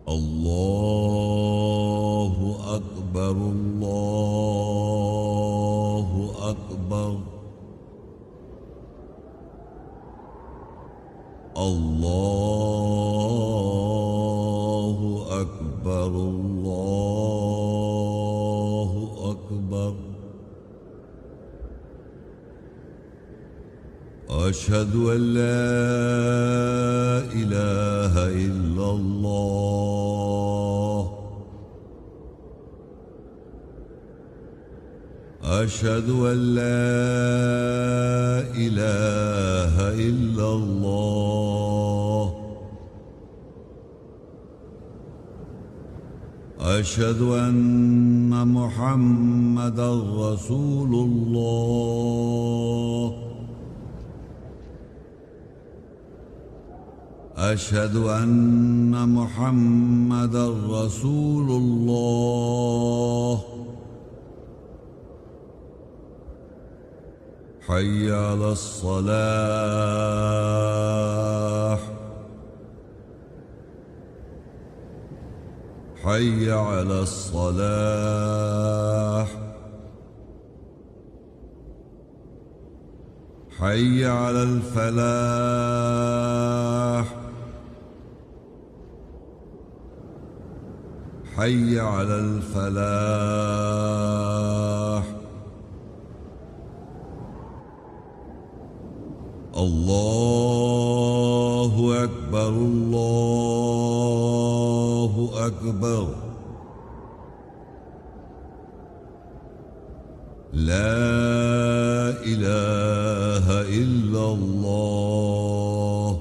الله أكبر الله أكبر الله أكبر الله أكبر أشهد أن لا إله إلا الله أشهد أن لا إله إلا الله أشهد أن محمدًا رسول الله أشهد أن محمدًا رسول الله حي على الصلاة حي على الصلاة حي على الفلاح حي على الفلاح الله أكبر الله أكبر لا إله إلا الله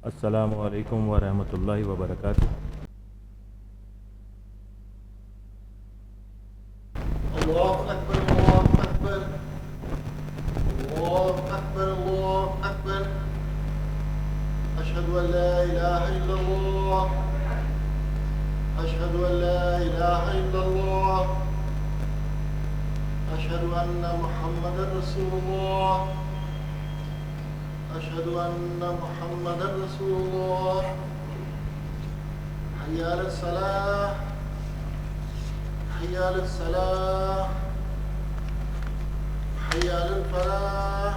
السلام علیکم ورحمۃ اللہ وبرکاتہ۔ الله أكبر الله أكبر الله أكبر الله أكبر أشهد أن لا إله إلا الله أشهد أن لا إله إلا الله أشهد أن محمدا رسول الله أشهد أن محمدا رسول الله حي على الصلاة حي على الصلاة حي على الفلاح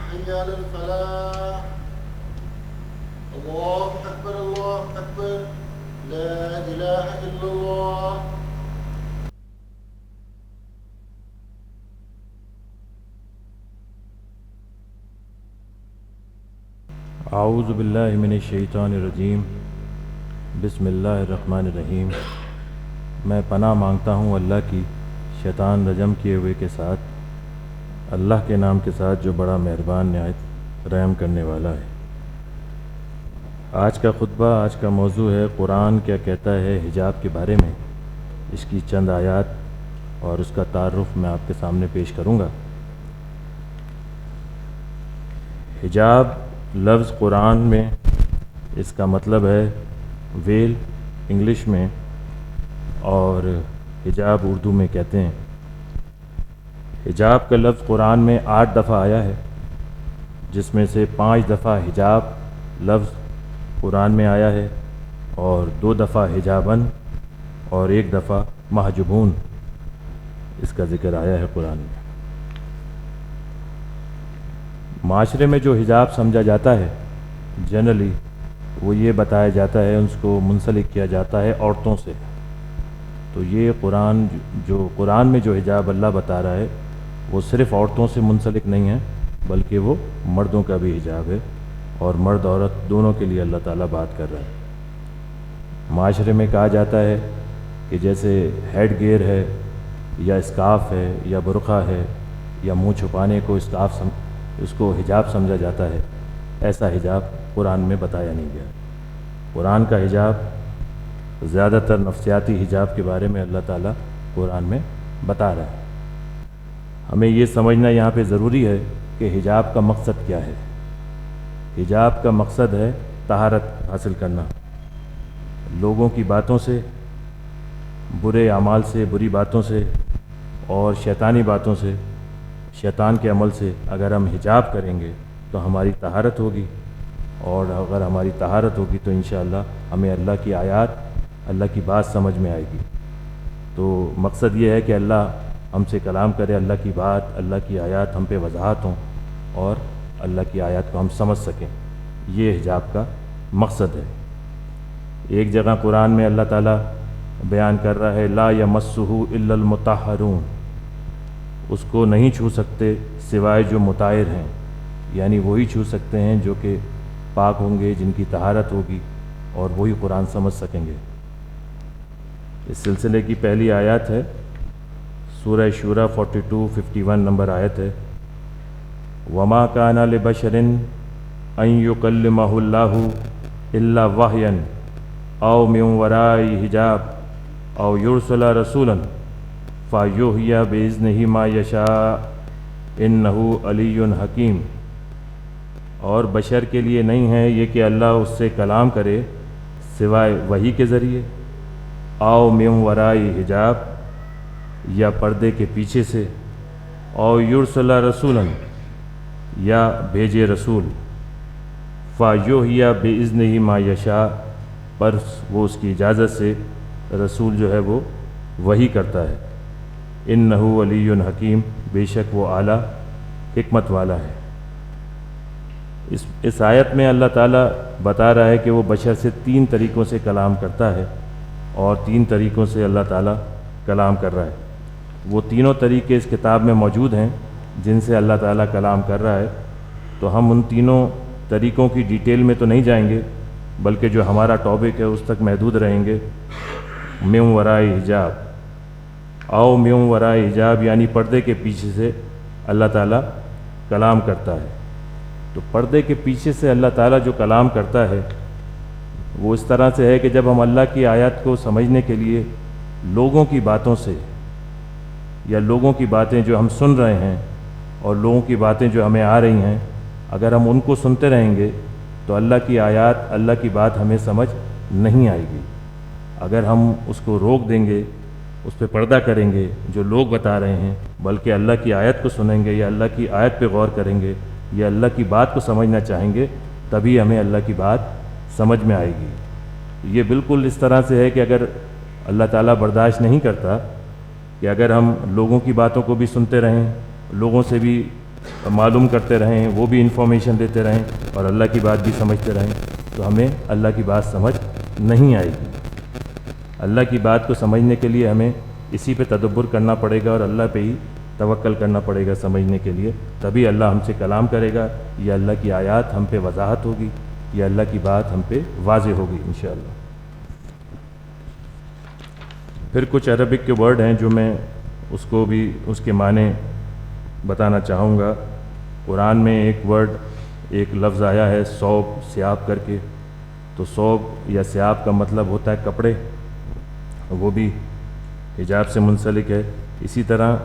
حي على الفلاح الله أكبر الله أكبر لا إله إلا الله اعوذ باللہ من الشیطان الرجیم، بسم اللہ الرحمن الرحیم۔ میں پناہ مانگتا ہوں اللہ کی شیطان رجم کیے ہوئے کے ساتھ، اللہ کے نام کے ساتھ جو بڑا مہربان نہایت رحم کرنے والا ہے۔ آج کا خطبہ، آج کا موضوع ہے قرآن کیا کہتا ہے حجاب کے بارے میں۔ اس کی چند آیات اور اس کا تعارف میں آپ کے سامنے پیش کروں گا۔ حجاب لفظ قرآن میں اس کا مطلب ہے ویل انگلش میں، اور حجاب اردو میں کہتے ہیں۔ حجاب کا لفظ قرآن میں 8 دفعہ آیا ہے، جس میں سے 5 دفعہ حجاب لفظ قرآن میں آیا ہے، اور 2 دفعہ حجابن اور 1 دفعہ محجوبون اس کا ذکر آیا ہے قرآن میں۔ معاشرے میں جو حجاب سمجھا جاتا ہے جنرلی، وہ یہ بتایا جاتا ہے، اس کو منسلک کیا جاتا ہے عورتوں سے۔ تو یہ قرآن میں جو حجاب اللہ بتا رہا ہے وہ صرف عورتوں سے منسلک نہیں ہے، بلکہ وہ مردوں کا بھی حجاب ہے، اور مرد عورت دونوں کے لیے اللہ تعالیٰ بات کر رہا ہے۔ معاشرے میں کہا جاتا ہے کہ جیسے ہیڈ گیئر ہے، یا اسکارف ہے، یا برقع ہے، یا منہ چھپانے کو اس کو حجاب سمجھا جاتا ہے، ایسا حجاب قرآن میں بتایا نہیں گیا۔ قرآن کا حجاب زیادہ تر نفسیاتی حجاب کے بارے میں اللہ تعالیٰ قرآن میں بتا رہا ہے۔ ہمیں یہ سمجھنا یہاں پہ ضروری ہے کہ حجاب کا مقصد کیا ہے۔ حجاب کا مقصد ہے طہارت حاصل کرنا، لوگوں کی باتوں سے، برے اعمال سے، بری باتوں سے، اور شیطانی باتوں سے، شیطان کے عمل سے اگر ہم حجاب کریں گے تو ہماری طہارت ہوگی، اور اگر ہماری طہارت ہوگی تو انشاءاللہ ہمیں اللہ کی آیات، اللہ کی بات سمجھ میں آئے گی۔ تو مقصد یہ ہے کہ اللہ ہم سے کلام کرے، اللہ کی بات، اللہ کی آیات ہم پہ وضاحت ہوں، اور اللہ کی آیات کو ہم سمجھ سکیں۔ یہ حجاب کا مقصد ہے۔ ایک جگہ قرآن میں اللہ تعالیٰ بیان کر رہا ہے لا یمسہ الا المطہرون، اس کو نہیں چھو سکتے سوائے جو مطہر ہیں، یعنی وہی چھو سکتے ہیں جو کہ پاک ہوں گے، جن کی طہارت ہوگی، اور وہی قرآن سمجھ سکیں گے۔ اس سلسلے کی پہلی آیات ہے سورہ شورى 42-51 نمبر آیت ہے، وما كان لبشر ان يكلمه الله الا وحيا او من وراء حجاب او يرسل رسولا فيوحي بإذنه ما يشاء انه علی حکیم۔ اور بشر کے لیے نہیں ہے یہ کہ اللہ اس سے کلام کرے سوائے وحی کے ذریعے، او من وراء حجاب، یا پردے کے پیچھے سے، او یرسل رسولا، یا بھیجے رسول، فیوحی بإذنہ ما یشاء، پر وہ اس کی اجازت سے رسول جو ہے وہ وحی کرتا ہے۔ انہ علی حکیم، بے شک وہ اعلیٰ حکمت والا ہے۔ اس آیت میں اللہ تعالیٰ بتا رہا ہے کہ وہ بشر سے 3 طریقوں سے کلام کرتا ہے، اور 3 طریقوں سے اللہ تعالیٰ کلام کر رہا ہے۔ وہ تینوں طریقے اس کتاب میں موجود ہیں جن سے اللہ تعالیٰ کلام کر رہا ہے، تو ہم ان تینوں طریقوں کی ڈیٹیل میں تو نہیں جائیں گے، بلکہ جو ہمارا ٹاپک ہے اس تک محدود رہیں گے۔ من وراء حجاب، او من وراء حجاب، یعنی پردے کے پیچھے سے اللہ تعالیٰ کلام کرتا ہے۔ تو پردے کے پیچھے سے اللہ تعالیٰ جو کلام کرتا ہے وہ اس طرح سے ہے کہ جب ہم اللہ کی آیات کو سمجھنے کے لیے لوگوں کی باتوں سے، یا لوگوں کی باتیں جو ہم سن رہے ہیں، اور لوگوں کی باتیں جو ہمیں آ رہی ہیں، اگر ہم ان کو سنتے رہیں گے تو اللہ کی آیات، اللہ کی بات ہمیں سمجھ نہیں آئے گی۔ اگر ہم اس کو روک دیں گے، اس پہ پردہ کریں گے جو لوگ بتا رہے ہیں، بلکہ اللہ کی آیت کو سنیں گے، یا اللہ کی آیت پہ غور کریں گے، یا اللہ کی بات کو سمجھنا چاہیں گے، تبھی ہمیں اللہ کی بات سمجھ میں آئے گی۔ یہ بالکل اس طرح سے ہے کہ اگر اللہ تعالیٰ برداشت نہیں کرتا کہ اگر ہم لوگوں کی باتوں کو بھی سنتے رہیں، لوگوں سے بھی معلوم کرتے رہیں، وہ بھی انفارمیشن دیتے رہیں، اور اللہ کی بات بھی سمجھتے رہیں، تو ہمیں اللہ کی بات سمجھ نہیں آئے گی۔ اللہ کی بات کو سمجھنے کے لیے ہمیں اسی پہ تدبر کرنا پڑے گا، اور اللہ پہ ہی توکل کرنا پڑے گا سمجھنے کے لیے، تبھی اللہ ہم سے کلام کرے گا، یا اللہ کی آیات ہم پہ وضاحت ہوگی، یہ اللہ کی بات ہم پہ واضح ہوگی انشاءاللہ۔ پھر کچھ عربک کے ورڈ ہیں جو میں اس کو بھی اس کے معنی بتانا چاہوں گا۔ قرآن میں ایک لفظ آیا ہے ثوب، ثیاب کر کے، تو ثوب یا ثیاب کا مطلب ہوتا ہے کپڑے، وہ بھی حجاب سے منسلک ہے۔ اسی طرح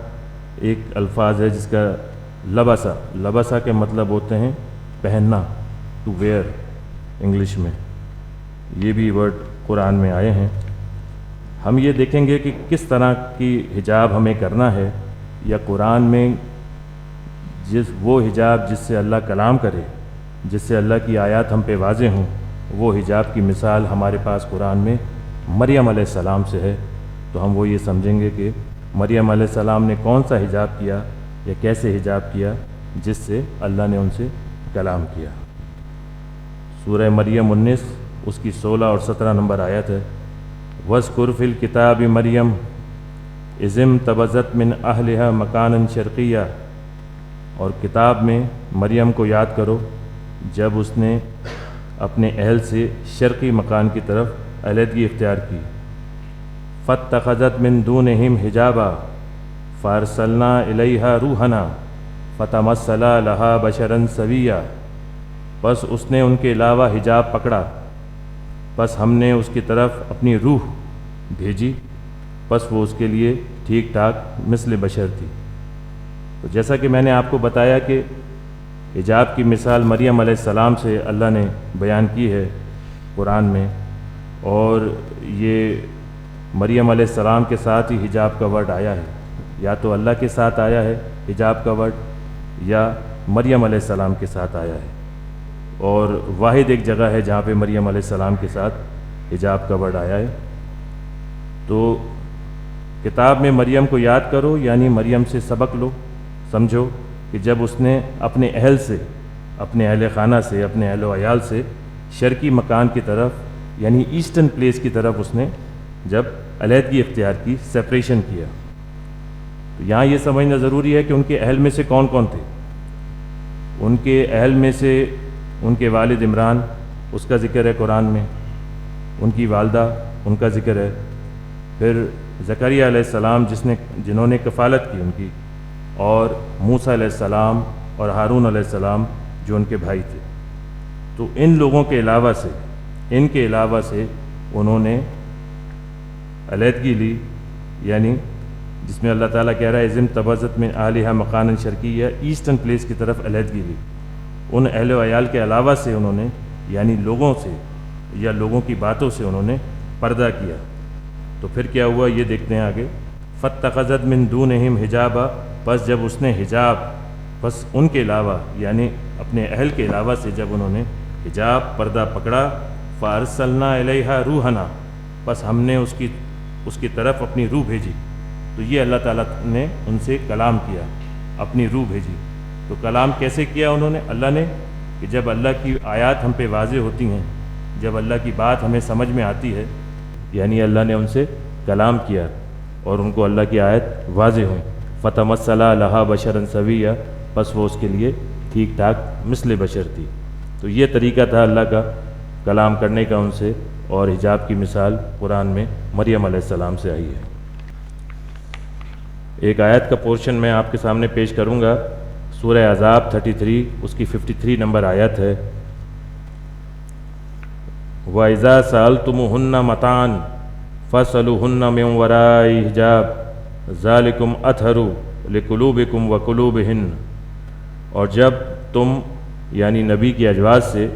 ایک الفاظ ہے جس کا لبسا کے مطلب ہوتے ہیں پہننا، ٹو ویئر انگلش میں، یہ بھی ورڈ قرآن میں آئے ہیں۔ ہم یہ دیکھیں گے کہ کس طرح کی حجاب ہمیں کرنا ہے، یا قرآن میں وہ حجاب جس سے اللہ کلام کرے، جس سے اللہ کی آیات ہم پہ واضح ہوں، وہ حجاب کی مثال ہمارے پاس قرآن میں مریم علیہ السلام سے ہے۔ تو ہم وہ یہ سمجھیں گے کہ مریم علیہ السلام نے کون سا حجاب کیا یا کیسے حجاب کیا جس سے اللہ نے ان سے کلام کیا۔ سورہ مریم 19 اس کی 16 اور 17 نمبر آیت ہے۔ وَاذْكُرْ فِي الْكِتَابِ مریم اذ انتبذت من اہلہا مکانا شرقیہ، اور کتاب میں مریم کو یاد کرو جب اس نے اپنے اہل سے شرقی مکان کی طرف علیحدگی اختیار کی۔ فاتخذت من دونہم حجابا فارسلنا الیہا روحنا فتمثل لہا بشرا سویا، بس اس نے ان کے علاوہ حجاب پکڑا، بس ہم نے اس کی طرف اپنی روح بھیجی، بس وہ اس کے لیے ٹھیک ٹھاک مثل بشر تھی۔ تو جیسا کہ میں نے آپ کو بتایا کہ حجاب کی مثال مریم علیہ السلام سے اللہ نے بیان کی ہے قرآن میں، اور یہ مریم علیہ السلام کے ساتھ ہی حجاب کا ورڈ آیا ہے، یا تو اللہ کے ساتھ آیا ہے حجاب کا ورڈ، یا مریم علیہ السلام کے ساتھ آیا ہے، اور واحد ایک جگہ ہے جہاں پہ مریم علیہ السلام کے ساتھ حجاب کا ورڈ آیا ہے۔ تو کتاب میں مریم کو یاد کرو، یعنی مریم سے سبق لو، سمجھو کہ جب اس نے اپنے اہل سے، اپنے اہل خانہ سے، اپنے اہل و عیال سے شرقی مکان کی طرف یعنی ایسٹرن پلیس کی طرف اس نے جب علیحدگی اختیار کی، سیپریشن کیا، تو یہاں یہ سمجھنا ضروری ہے کہ ان کے اہل میں سے کون کون تھے۔ ان کے اہل میں سے ان کے والد عمران، اس کا ذکر ہے قرآن میں، ان کی والدہ، ان کا ذکر ہے، پھر زکریا علیہ السلام جنہوں نے کفالت کی ان کی، اور موسیٰ علیہ السلام اور ہارون علیہ السلام جو ان کے بھائی تھے۔ تو ان لوگوں کے علاوہ سے انہوں نے علیحدگی لی، یعنی جس میں اللہ تعالیٰ کہہ رہا ہے اذ انتبذت من اہلہا مکانا شرقیہ، ایسٹرن پلیس کی طرف علیحدگی لی۔ ان اہل و عیال کے علاوہ سے انہوں نے، یعنی لوگوں سے یا لوگوں کی باتوں سے انہوں نے پردہ کیا۔ تو پھر کیا ہوا یہ دیکھتے ہیں آگے۔ فاتخذت من دونہم حجابا، بس جب اس نے حجاب، بس ان کے علاوہ یعنی اپنے اہل کے علاوہ سے جب انہوں نے حجاب، پردہ پکڑا، فارسلنا الیہا روحنا، بس ہم نے اس کی طرف اپنی روح بھیجی۔ تو یہ اللہ تعالیٰ نے ان سے کلام کیا، اپنی روح بھیجی۔ تو کلام کیسے کیا انہوں نے؟ اللہ نے، کہ جب اللہ کی آیات ہم پہ واضح ہوتی ہیں، جب اللہ کی بات ہمیں سمجھ میں آتی ہے، یعنی اللہ نے ان سے کلام کیا اور ان کو اللہ کی آیت واضح ہوئی۔ فتمثل لہا بشرا سویا، بس وہ اس کے لیے ٹھیک ٹھاک مثل بشر تھی۔ تو یہ طریقہ تھا اللہ کا کلام کرنے کا ان سے، اور حجاب کی مثال قرآن میں مریم علیہ السلام سے آئی ہے۔ ایک آیت کا پورشن میں آپ کے سامنے پیش کروں گا، سورہ احزاب 33 اس کی 53 نمبر آیت ہے۔ وَإِذَا سَأَلْتُمُوهُنَّ مَتَاعًا فَاسْأَلُوهُنَّ مِنْ وَرَاءِ حِجَابٍ ذَلِكُمْ أَطْهَرُ لِقُلُوبِكُمْ وَقُلُوبِهِنَّ، اور جب تم یعنی نبی کی ازواج سے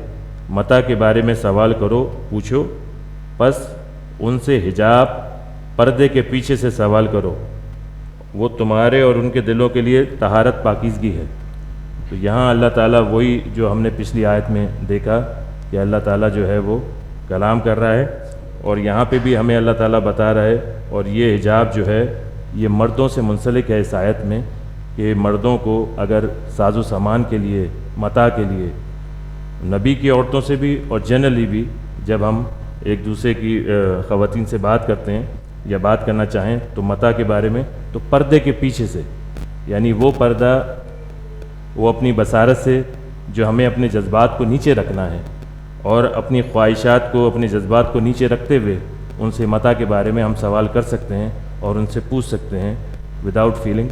متاع کے بارے میں سوال کرو، پوچھو، پس ان سے حجاب، پردے کے پیچھے سے سوال کرو، وہ تمہارے اور ان کے دلوں کے لیے طہارت، پاکیزگی ہے۔ تو یہاں اللہ تعالیٰ وہی جو ہم نے پچھلی آیت میں دیکھا کہ اللہ تعالیٰ جو ہے وہ کلام کر رہا ہے، اور یہاں پہ بھی ہمیں اللہ تعالیٰ بتا رہا ہے، اور یہ حجاب جو ہے یہ مردوں سے منسلک ہے اس آیت میں، کہ مردوں کو اگر ساز و سامان کے لیے، متاع کے لیے، نبی کی عورتوں سے بھی اور جنرلی بھی جب ہم ایک دوسرے کی خواتین سے بات کرتے ہیں یا بات کرنا چاہیں تو متاع کے بارے میں، تو پردے کے پیچھے سے، یعنی وہ پردہ، وہ اپنی بصارت سے جو ہمیں اپنے جذبات کو نیچے رکھنا ہے اور اپنی خواہشات کو، اپنے جذبات کو نیچے رکھتے ہوئے ان سے متاع کے بارے میں ہم سوال کر سکتے ہیں اور ان سے پوچھ سکتے ہیں وداؤٹ فیلنگ،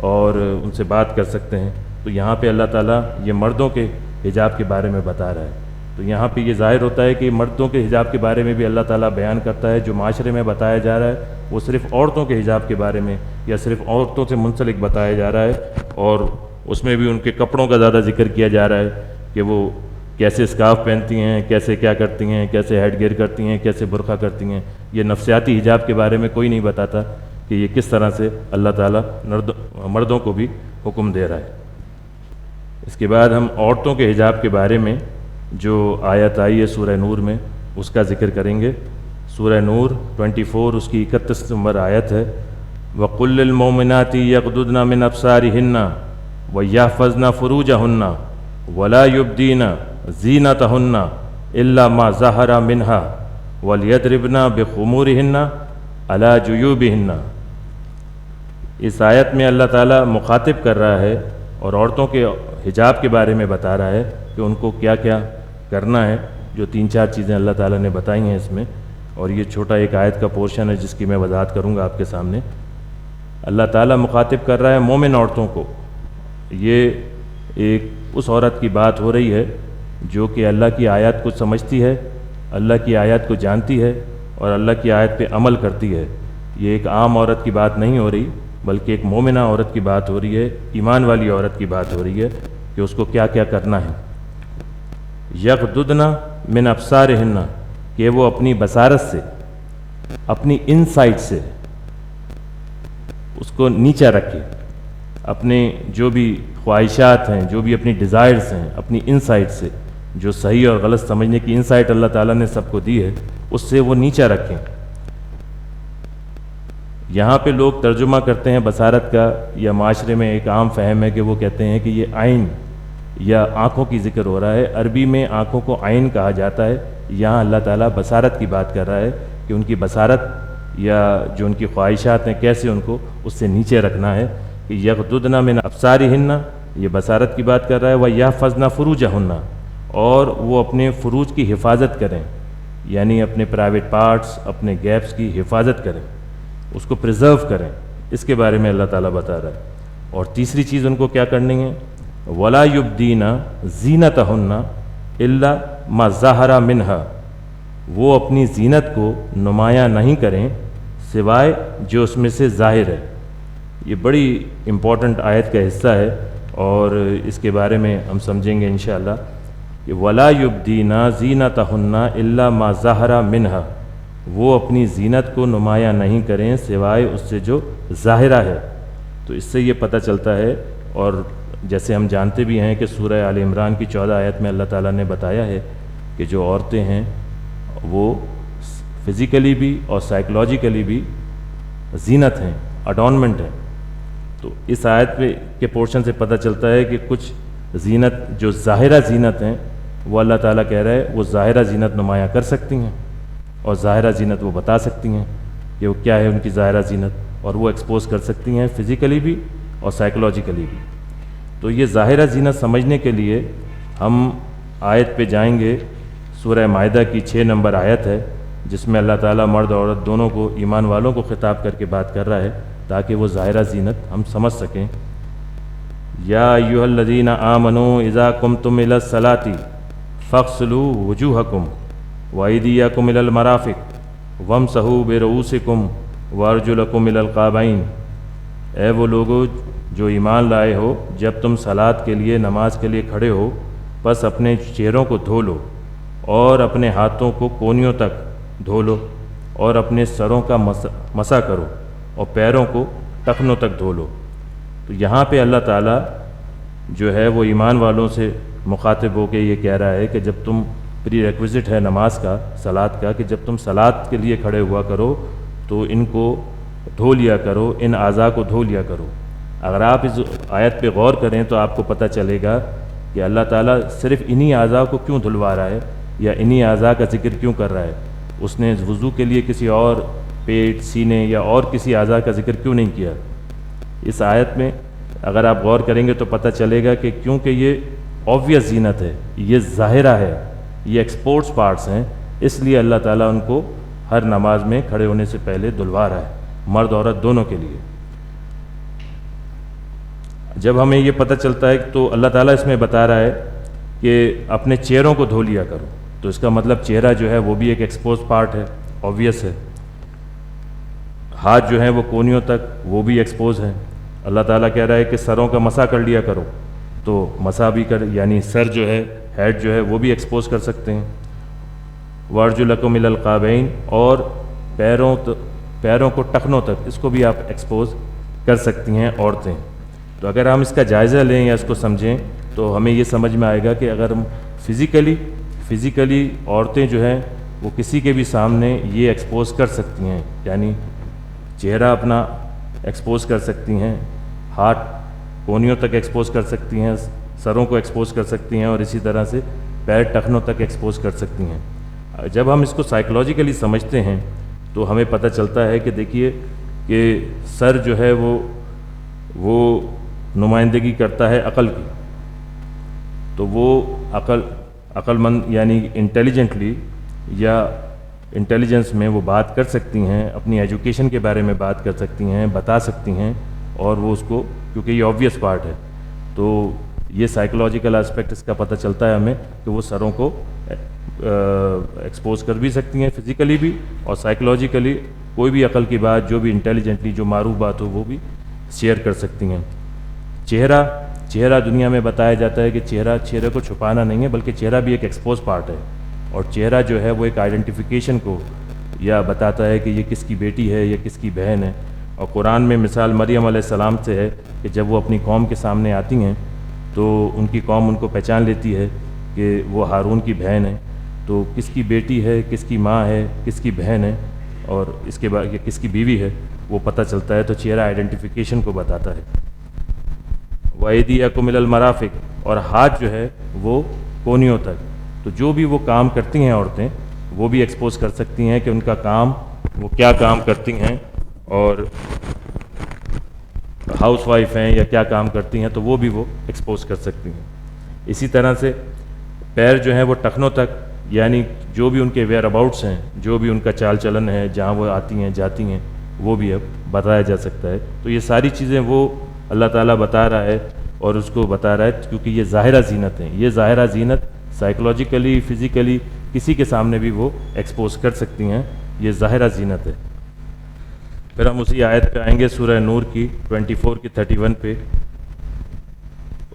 اور ان سے بات کر سکتے ہیں۔ تو یہاں پہ اللہ تعالیٰ یہ مردوں کے حجاب کے بارے میں بتا رہا ہے۔ تو یہاں پہ یہ ظاہر ہوتا ہے کہ مردوں کے حجاب کے بارے میں بھی اللہ تعالیٰ بیان کرتا ہے۔ جو معاشرے میں بتایا جا رہا ہے وہ صرف عورتوں کے حجاب کے بارے میں یا صرف عورتوں سے منسلک بتایا جا رہا ہے، اور اس میں بھی ان کے کپڑوں کا زیادہ ذکر کیا جا رہا ہے کہ وہ کیسے اسکارف پہنتی ہیں، کیسے کیا کرتی ہیں، کیسے ہیڈ گیئر کرتی ہیں، کیسے برقع کرتی ہیں۔ یہ نفسیاتی حجاب کے بارے میں کوئی نہیں بتاتا کہ یہ کس طرح سے اللہ تعالیٰ مردوں کو بھی حکم دے رہا ہے۔ اس کے بعد ہم عورتوں کے حجاب کے بارے میں جو آیت آئی ہے سورہ نور میں، اس کا ذکر کریں گے۔ سورہ نور 24 اس کی 31 نمبر آیت ہے۔ وَقُلْ لِلْمُؤْمِنَاتِ يَغْضُضْنَ مِنْ أَبْصَارِهِنَّ وَيَحْفَظْنَ فُرُوجَهُنَّ وَلَا يُبْدِينَ زِينَتَهُنَّ إِلَّا مَا ظَهَرَ مِنْهَا وَلْيَضْرِبْنَ بِخُمُورِهِنَّ عَلَى جُيُوبِهِنَّ۔ اس آیت میں اللہ تعالیٰ مخاطب کر رہا ہے اور عورتوں کے حجاب کے بارے میں بتا رہا ہے کہ ان کو کیا کیا کرنا ہے۔ جو 3-4 چیزیں اللہ تعالیٰ نے بتائی ہیں اس میں، اور یہ چھوٹا ایک آیت کا پورشن ہے جس کی میں وضاحت کروں گا آپ کے سامنے۔ اللہ تعالیٰ مخاطب کر رہا ہے مومن عورتوں کو۔ یہ ایک اس عورت کی بات ہو رہی ہے جو کہ اللہ کی آیات کو سمجھتی ہے، اللہ کی آیات کو جانتی ہے اور اللہ کی آیت پہ عمل کرتی ہے۔ یہ ایک عام عورت کی بات نہیں ہو رہی، بلکہ ایک مومنہ عورت کی بات ہو رہی ہے، ایمان والی عورت کی بات ہو رہی ہے کہ اس کو کیا کیا کرنا ہے۔ یغضضن من ابصارہن، کہ وہ اپنی بصارت سے، اپنی انسائٹ سے اس کو نیچا رکھے، اپنے جو بھی خواہشات ہیں، جو بھی اپنی ڈیزائرز ہیں، اپنی انسائٹ سے، جو صحیح اور غلط سمجھنے کی انسائٹ اللہ تعالیٰ نے سب کو دی ہے، اس سے وہ نیچا رکھیں۔ یہاں پہ لوگ ترجمہ کرتے ہیں بصارت کا، یا معاشرے میں ایک عام فہم ہے کہ وہ کہتے ہیں کہ یہ عین یا آنکھوں کی ذکر ہو رہا ہے۔ عربی میں آنکھوں کو عین کہا جاتا ہے، یہاں اللہ تعالیٰ بصارت کی بات کر رہا ہے کہ ان کی بصارت یا جو ان کی خواہشات ہیں کیسے ان کو اس سے نیچے رکھنا ہے۔ کہ یغضضن من ابصارہن، یہ بصارت کی بات کر رہا ہے۔ وَيَحْفَظْنَ فُرُوجَهُنَّ، اور وہ اپنے فروج کی حفاظت کریں، یعنی اپنے پرائیویٹ پارٹس، اپنے گیپس کی حفاظت کریں، اس کو پریزرو کریں۔ اس کے بارے میں اللہ تعالیٰ بتا رہا ہے۔ اور تیسری چیز ان کو کیا کرنی ہے؟ وَلَا يُبْدِينَ زِينَتَهُنَّ إِلَّا مَا ظَهَرَ مِنْهَا، وہ اپنی زینت کو نمایاں نہیں کریں سوائے جو اس میں سے ظاہر ہے۔ یہ بڑی امپورٹنٹ آیت کا حصہ ہے اور اس کے بارے میں ہم سمجھیں گے انشاءاللہ کہ وَلَا يُبْدِينَ زِينَتَهُنَّ إِلَّا مَا ظَهَرَ مِنْهَا، وہ اپنی زینت کو نمایاں نہیں کریں سوائے اس سے جو ظاہرہ ہے۔ تو اس سے یہ پتہ چلتا ہے، اور جیسے ہم جانتے بھی ہیں کہ سورہ آل عمران کی 14 آیت میں اللہ تعالیٰ نے بتایا ہے کہ جو عورتیں ہیں وہ فزیکلی بھی اور سائیکولوجیکلی بھی زینت ہیں، اڈورنمنٹ ہیں۔ تو اس آیت پہ کے پورشن سے پتہ چلتا ہے کہ کچھ زینت جو ظاہرہ زینت ہیں وہ اللہ تعالیٰ کہہ رہا ہے وہ ظاہرہ زینت نمایاں کر سکتی ہیں، اور ظاہرہ زینت وہ بتا سکتی ہیں کہ وہ کیا ہے ان کی ظاہرہ زینت، اور وہ ایکسپوز کر سکتی ہیں فزیکلی بھی اور سائیکولوجیکلی بھی۔ تو یہ ظاہرہ زینت سمجھنے کے لیے ہم آیت پہ جائیں گے۔ سورہ مائدہ کی 6 نمبر آیت ہے جس میں اللہ تعالیٰ مرد اور عورت دونوں کو، ایمان والوں کو خطاب کر کے بات کر رہا ہے تاکہ وہ ظاہرہ زینت ہم سمجھ سکیں۔ یا ایھا الذین آمنوا اذا قمتم الی الصلاۃ فاغسلوا وجوہکم وایدیکم الی المرافق وامسحوا برؤوسکم وارجلکم الی القعبین، اے وہ لوگو جو ایمان لائے ہو، جب تم صلاۃ کے لیے، نماز کے لیے کھڑے ہو، بس اپنے چہروں کو دھو لو اور اپنے ہاتھوں کو کونیوں تک دھو لو، اور اپنے سروں کا مسح کرو اور پیروں کو ٹخنوں تک دھو لو۔ تو یہاں پہ اللہ تعالیٰ جو ہے وہ ایمان والوں سے مخاطب ہو کے یہ کہہ رہا ہے کہ جب تم پری ریکویزٹ ہے نماز کا، صلاۃ کا، کہ جب تم صلاۃ کے لیے کھڑے ہوا کرو تو ان کو دھو لیا کرو، ان اعضاء کو دھو لیا کرو۔ اگر آپ اس آیت پہ غور کریں تو آپ کو پتہ چلے گا کہ اللہ تعالیٰ صرف انہی اعضاء کو کیوں دھلوا رہا ہے یا انہی اعضاء کا ذکر کیوں کر رہا ہے۔ اس نے وضو کے لیے کسی اور پیٹ، سینے یا اور کسی اعضاء کا ذکر کیوں نہیں کیا؟ اس آیت میں اگر آپ غور کریں گے تو پتہ چلے گا کہ کیونکہ یہ آبویس زینت ہے، یہ ظاہرہ ہے، یہ ایکسپورٹس پارٹس ہیں، اس لیے اللہ تعالیٰ ان کو ہر نماز میں کھڑے ہونے سے پہلے دھلوا رہا ہے، مرد عورت دونوں کے لیے۔ جب ہمیں یہ پتہ چلتا ہے تو اللہ تعالیٰ اس میں بتا رہا ہے کہ اپنے چہروں کو دھو لیا کرو، تو اس کا مطلب چہرہ جو ہے وہ بھی ایک ایکسپوز پارٹ ہے، آبویس ہے۔ ہاتھ جو ہیں وہ کونیوں تک وہ بھی ایکسپوز ہیں۔ اللہ تعالیٰ کہہ رہا ہے کہ سروں کا مسح کر لیا کرو، تو مسح بھی یعنی سر جو ہے، ہیڈ جو ہے وہ بھی ایکسپوز کر سکتے ہیں۔ وَأَرْجُلَكُمْ إِلَى الْقَعْبَيْنِ، اور پیروں کو ٹخنوں تک، اس کو بھی آپ ایکسپوز کر سکتی ہیں عورتیں۔ تو اگر ہم اس کا جائزہ لیں یا اس کو سمجھیں تو ہمیں یہ سمجھ میں آئے گا کہ اگر ہم فزیکلی عورتیں جو ہیں وہ کسی کے بھی سامنے یہ ایکسپوز کر سکتی ہیں، یعنی چہرہ اپنا ایکسپوز کر سکتی ہیں، ہاتھ کونیوں تک ایکسپوز کر سکتی ہیں، سروں کو ایکسپوز کر سکتی ہیں، اور اسی طرح سے پیر ٹخنوں تک ایکسپوز کر سکتی ہیں۔ جب ہم اس کو سائیکلوجیکلی سمجھتے ہیں تو ہمیں پتہ چلتا ہے کہ دیکھیے کہ سر جو ہے وہ نمائندگی کرتا ہے عقل کی، تو وہ عقل مند یعنی انٹیلیجنٹلی یا انٹیلیجنس میں وہ بات کر سکتی ہیں، اپنی ایجوکیشن کے بارے میں بات کر سکتی ہیں، بتا سکتی ہیں، اور وہ اس کو، کیونکہ یہ آبویس پارٹ ہے، تو یہ سائیکلوجیکل اسپیکٹ اس کا پتہ چلتا ہے ہمیں کہ وہ سروں کو ایکسپوز کر بھی سکتی ہیں فزیکلی بھی، اور سائیکلوجیکلی کوئی بھی عقل کی بات جو بھی انٹیلیجنٹلی جو معروف بات ہو وہ بھی شیئر کر سکتی ہیں۔ چہرہ دنیا میں بتایا جاتا ہے کہ چہرے کو چھپانا نہیں ہے، بلکہ چہرہ بھی ایک ایکسپوز پارٹ ہے، اور چہرہ جو ہے وہ ایک آئیڈینٹیفیکیشن کو یا بتاتا ہے کہ یہ کس کی بیٹی ہے یا کس کی بہن ہے۔ اور قرآن میں مثال مریم علیہ السلام سے ہے کہ جب وہ اپنی قوم کے سامنے آتی ہیں تو ان کی قوم ان کو پہچان لیتی ہے کہ وہ ہارون کی بہن ہے، تو کس کی بیٹی ہے، کس کی ماں ہے، کس کی بہن ہے، اور اس کے بعد کس کی بیوی ہے وہ پتہ چلتا ہے، تو چہرہ آئیڈینٹیفیکیشن کو بتاتا ہے۔ وَأَيْدِيَكُمْ إِلَى الْمَرَافِقِ، اور ہاتھ جو ہے وہ کونیوں تک، تو جو بھی وہ کام کرتی ہیں عورتیں وہ بھی ایکسپوز کر سکتی ہیں کہ ان کا کام وہ کیا کام کرتی ہیں، اور ہاؤس وائف ہیں یا کیا کام کرتی ہیں تو وہ بھی وہ ایکسپوز کر سکتی ہیں۔ اسی طرح سے پیر جو ہیں وہ ٹخنوں تک، یعنی جو بھی ان کے ویئر اباؤٹس ہیں، جو بھی ان کا چال چلن ہے، جہاں وہ آتی ہیں جاتی ہیں، وہ بھی اب بتایا جا سکتا ہے۔ تو یہ ساری چیزیں وہ اللہ تعالیٰ بتا رہا ہے، اور اس کو بتا رہا ہے کیونکہ یہ ظاہرہ زینت ہیں، یہ ظاہرہ زینت سائیکلوجیکلی فزیکلی کسی کے سامنے بھی وہ ایکسپوز کر سکتی ہیں، یہ ظاہرہ زینت ہے۔ پھر ہم اسی آیت پہ آئیں گے، سورہ نور کی 24 کی 31 پہ،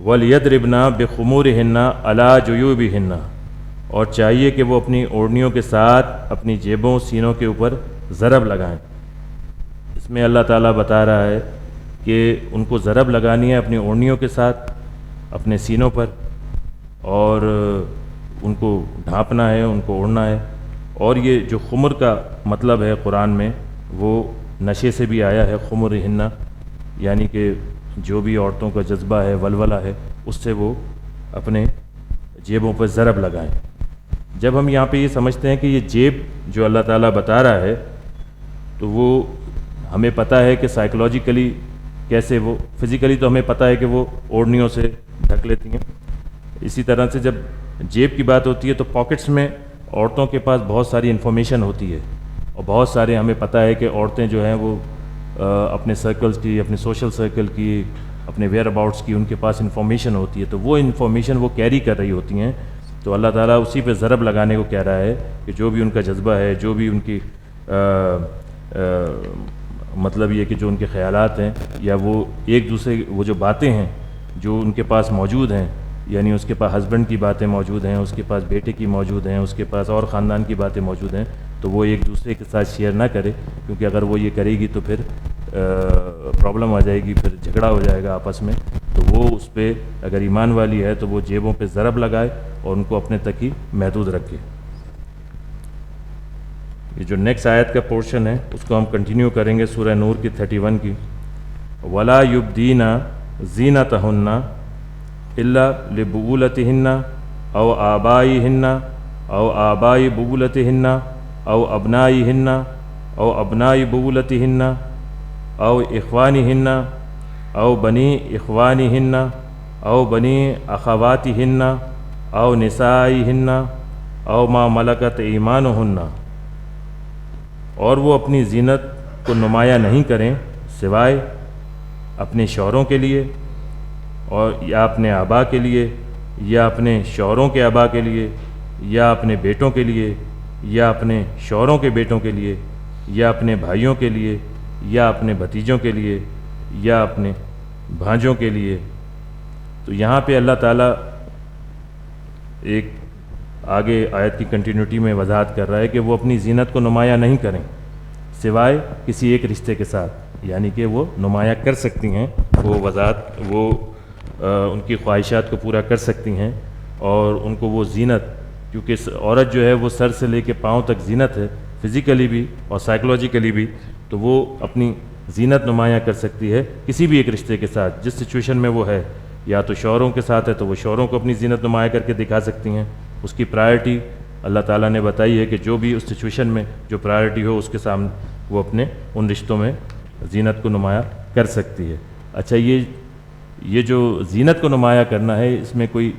وَلْيَضْرِبْنَ بِخُمُورِهِنَّ عَلَىٰ جُيُوبِهِنَّ، اور چاہیے کہ وہ اپنی اوڑھنیوں کے ساتھ اپنی جیبوں سینوں کے اوپر ضرب لگائیں۔ اس میں اللہ تعالیٰ بتا رہا ہے کہ ان کو ضرب لگانی ہے اپنی اوڑھنیوں کے ساتھ اپنے سینوں پر، اور ان کو ڈھانپنا ہے، ان کو اوڑھنا ہے۔ اور یہ جو خمر کا مطلب ہے قرآن میں وہ نشے سے بھی آیا ہے، خمرہن، یعنی کہ جو بھی عورتوں کا جذبہ ہے، ولولہ ہے، اس سے وہ اپنے جیبوں پر ضرب لگائیں۔ جب ہم یہاں پہ یہ سمجھتے ہیں کہ یہ جیب جو اللہ تعالیٰ بتا رہا ہے، تو وہ ہمیں پتہ ہے کہ سائیکلوجیکلی کیسے، وہ فزیکلی تو ہمیں پتہ ہے کہ وہ اوڑھنیوں سے ڈھک لیتی ہیں۔ اسی طرح سے جب جیب کی بات ہوتی ہے تو پاکٹس میں عورتوں کے پاس بہت ساری انفارمیشن ہوتی ہے، اور بہت سارے ہمیں پتہ ہے کہ عورتیں جو ہیں وہ اپنے سرکلز کی، اپنے سوشل سرکل کی، اپنے ویئر اباؤٹس کی ان کے پاس انفارمیشن ہوتی ہے، تو وہ انفارمیشن وہ کیری کر رہی ہوتی ہیں۔ تو اللہ تعالیٰ اسی پہ ضرب لگانے کو کہہ رہا ہے کہ جو بھی ان کا جذبہ ہے، جو بھی ان کی مطلب یہ کہ جو ان کے خیالات ہیں، یا وہ ایک دوسرے وہ جو باتیں ہیں جو ان کے پاس موجود ہیں، یعنی اس کے پاس ہسبینڈ کی باتیں موجود ہیں، اس کے پاس بیٹے کی موجود ہیں، اس کے پاس اور خاندان کی باتیں موجود ہیں، تو وہ ایک دوسرے کے ساتھ شیئر نہ کرے، کیونکہ اگر وہ یہ کرے گی تو پھر پرابلم آ جائے گی، پھر جھگڑا ہو جائے گا آپس میں۔ تو وہ اس پہ اگر ایمان والی ہے تو وہ جیبوں پہ ضرب لگائے اور ان کو اپنے تک ہی محدود رکھے۔ یہ جو نیکسٹ آیت کا پورشن ہے اس کو ہم کنٹینیو کریں گے، سورہ نور کی 31 کی، وَلَا يُبْدِينَ زِينَتَهُنَّ إِلَّا لِبُعُولَتِهِنَّ أَوْ آبَائِهِنَّ أَوْ آبَاءِ بُعُولَتِهِنَّ أَوْ أَبْنَائِهِنَّ أَوْ أَبْنَاءِ بُعُولَتِهِنَّ أَوْ إِخْوَانِهِنَّ أَوْ بَنِي إِخْوَانِهِنَّ أَوْ بَنِي أَخَوَاتِهِنَّ أَوْ نِسَائِهِنَّ او ما ملکت ایمانہن، اور وہ اپنی زینت کو نمایاں نہیں کریں سوائے اپنے شوہروں کے لیے اور یا اپنے آبا کے لیے یا اپنے شوہروں کے آبا کے لیے یا اپنے بیٹوں کے لیے یا اپنے شوہروں کے بیٹوں کے لیے یا اپنے بھائیوں کے لیے یا اپنے بھتیجوں کے لیے یا اپنے بھانجوں کے لیے۔ تو یہاں پہ اللہ تعالیٰ ایک آگے آیت کی کنٹینیوٹی میں وضاحت کر رہا ہے کہ وہ اپنی زینت کو نمایاں نہیں کریں سوائے کسی ایک رشتے کے ساتھ، یعنی کہ وہ نمایاں کر سکتی ہیں، وہ وضاحت وہ ان کی خواہشات کو پورا کر سکتی ہیں، اور ان کو وہ زینت، کیونکہ عورت جو ہے وہ سر سے لے کے پاؤں تک زینت ہے، فزیکلی بھی اور سائیکولوجیکلی بھی، تو وہ اپنی زینت نمایاں کر سکتی ہے کسی بھی ایک رشتے کے ساتھ جس سچویشن میں وہ ہے، یا تو شوہروں کے ساتھ ہے تو وہ شوہروں کو اپنی زینت نمایاں کر کے دکھا سکتی ہیں۔ اس کی پرائرٹی اللہ تعالیٰ نے بتائی ہے کہ جو بھی اس سچویشن میں جو پرائرٹی ہو اس کے سامنے وہ اپنے ان رشتوں میں زینت کو نمایاں کر سکتی ہے۔ اچھا، یہ جو زینت کو نمایاں کرنا ہے، اس میں کوئی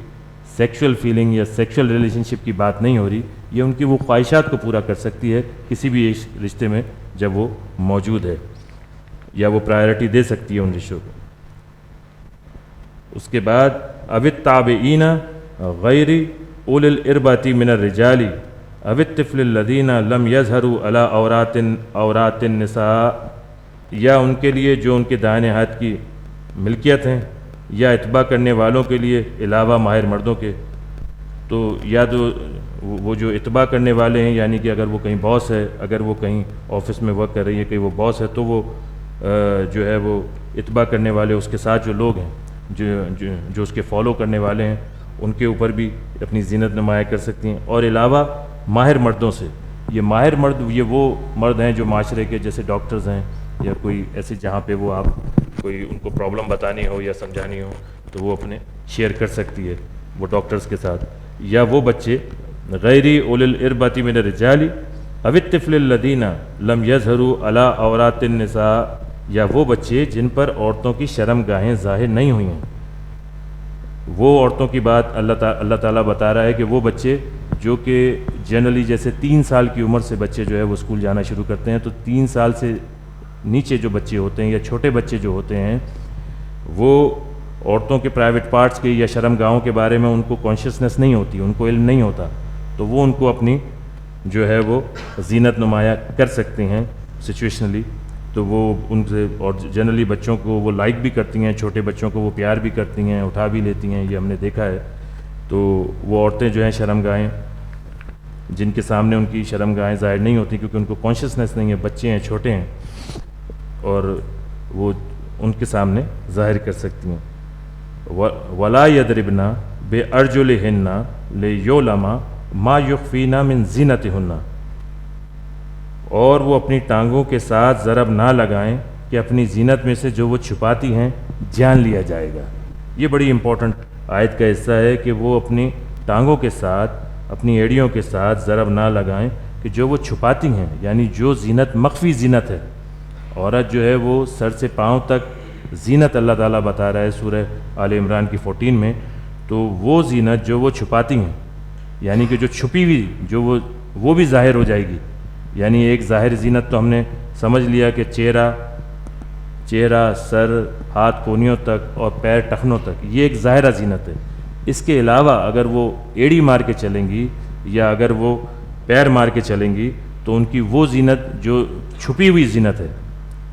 سیکشول فیلنگ یا سیکشول ریلیشن شپ کی بات نہیں ہو رہی، یہ ان کی وہ خواہشات کو پورا کر سکتی ہے کسی بھی ایک رشتے میں جب وہ موجود ہے، یا وہ پرائرٹی دے سکتی ہے ان رشتوں کو۔ اس کے بعد او التابعین غیر اولی الاربۃ من الرجال او الطفل الذین لم یظہروا علی عورات النساء، یا ان کے لیے جو ان کے دائیں ہاتھ کی ملکیت ہیں، یا اتباع کرنے والوں کے لیے علاوہ ماہر مردوں کے۔ تو یا تو وہ جو اتباع کرنے والے ہیں، یعنی کہ اگر وہ کہیں باس ہے، اگر وہ کہیں آفس میں ورک کر رہی ہے، کہیں وہ باس ہے، تو وہ جو ہے وہ اتباع کرنے والے اس کے ساتھ جو لوگ ہیں جو اس کے فالو کرنے والے ہیں، ان کے اوپر بھی اپنی زینت نمایاں کر سکتی ہیں، اور علاوہ ماہر مردوں سے۔ یہ ماہر مرد یہ وہ مرد ہیں جو معاشرے کے جیسے ڈاکٹرز ہیں یا کوئی ایسے جہاں پہ وہ آپ کوئی ان کو پرابلم بتانی ہو یا سمجھانی ہو تو وہ اپنے شیئر کر سکتی ہے وہ ڈاکٹرز کے ساتھ، یا وہ بچے غیر اولی الاربۃ من الرجال او الطفل الذین لم یظہروا علی عورات النساء، یا وہ بچے جن پر عورتوں کی شرم گاہیں ظاہر نہیں ہوئی ہیں۔ وہ عورتوں کی بات اللہ تعالیٰ بتا رہا ہے کہ وہ بچے جو کہ جنرلی جیسے 3 سال کی عمر سے بچے جو ہے وہ اسکول جانا شروع کرتے ہیں، تو 3 سال سے نیچے جو بچے ہوتے ہیں یا چھوٹے بچے جو ہوتے ہیں، وہ عورتوں کے پرائیویٹ پارٹس کے یا شرم گاہوں کے بارے میں ان کو کانشیسنس نہیں ہوتی، ان کو علم نہیں ہوتا، تو وہ ان کو اپنی جو ہے وہ زینت نمایاں کر سکتے ہیں سچویشنلی۔ تو وہ ان سے، اور جنرلی بچوں کو وہ لائک بھی کرتی ہیں، چھوٹے بچوں کو وہ پیار بھی کرتی ہیں، اٹھا بھی لیتی ہیں، یہ ہم نے دیکھا ہے۔ تو وہ عورتیں جو ہیں شرم گاہیں، جن کے سامنے ان کی شرم گاہیں ظاہر نہیں ہوتی کیونکہ ان کو کانشیسنس نہیں ہے، بچے ہیں، چھوٹے ہیں، اور وہ ان کے سامنے ظاہر کر سکتی ہیں۔ ولا یضربن بارجلہن لیعلم ما یخفین من زینتہن، اور وہ اپنی ٹانگوں کے ساتھ ضرب نہ لگائیں کہ اپنی زینت میں سے جو وہ چھپاتی ہیں جان لیا جائے گا۔ یہ بڑی امپورٹنٹ آیت کا حصہ ہے کہ وہ اپنی ٹانگوں کے ساتھ، اپنی ایڑیوں کے ساتھ ضرب نہ لگائیں کہ جو وہ چھپاتی ہیں، یعنی جو زینت مخفی زینت ہے۔ عورت جو ہے وہ سر سے پاؤں تک زینت اللہ تعالیٰ بتا رہا ہے سورہ آل عمران کی 14 میں، تو وہ زینت جو وہ چھپاتی ہیں، یعنی کہ جو چھپی ہوئی جو وہ بھی ظاہر ہو جائے گی۔ یعنی ایک ظاہر زینت تو ہم نے سمجھ لیا کہ چہرہ، سر، ہاتھ کونیوں تک اور پیر ٹخنوں تک، یہ ایک ظاہرہ زینت ہے۔ اس کے علاوہ اگر وہ ایڑی مار کے چلیں گی یا اگر وہ پیر مار کے چلیں گی تو ان کی وہ زینت جو چھپی ہوئی زینت ہے،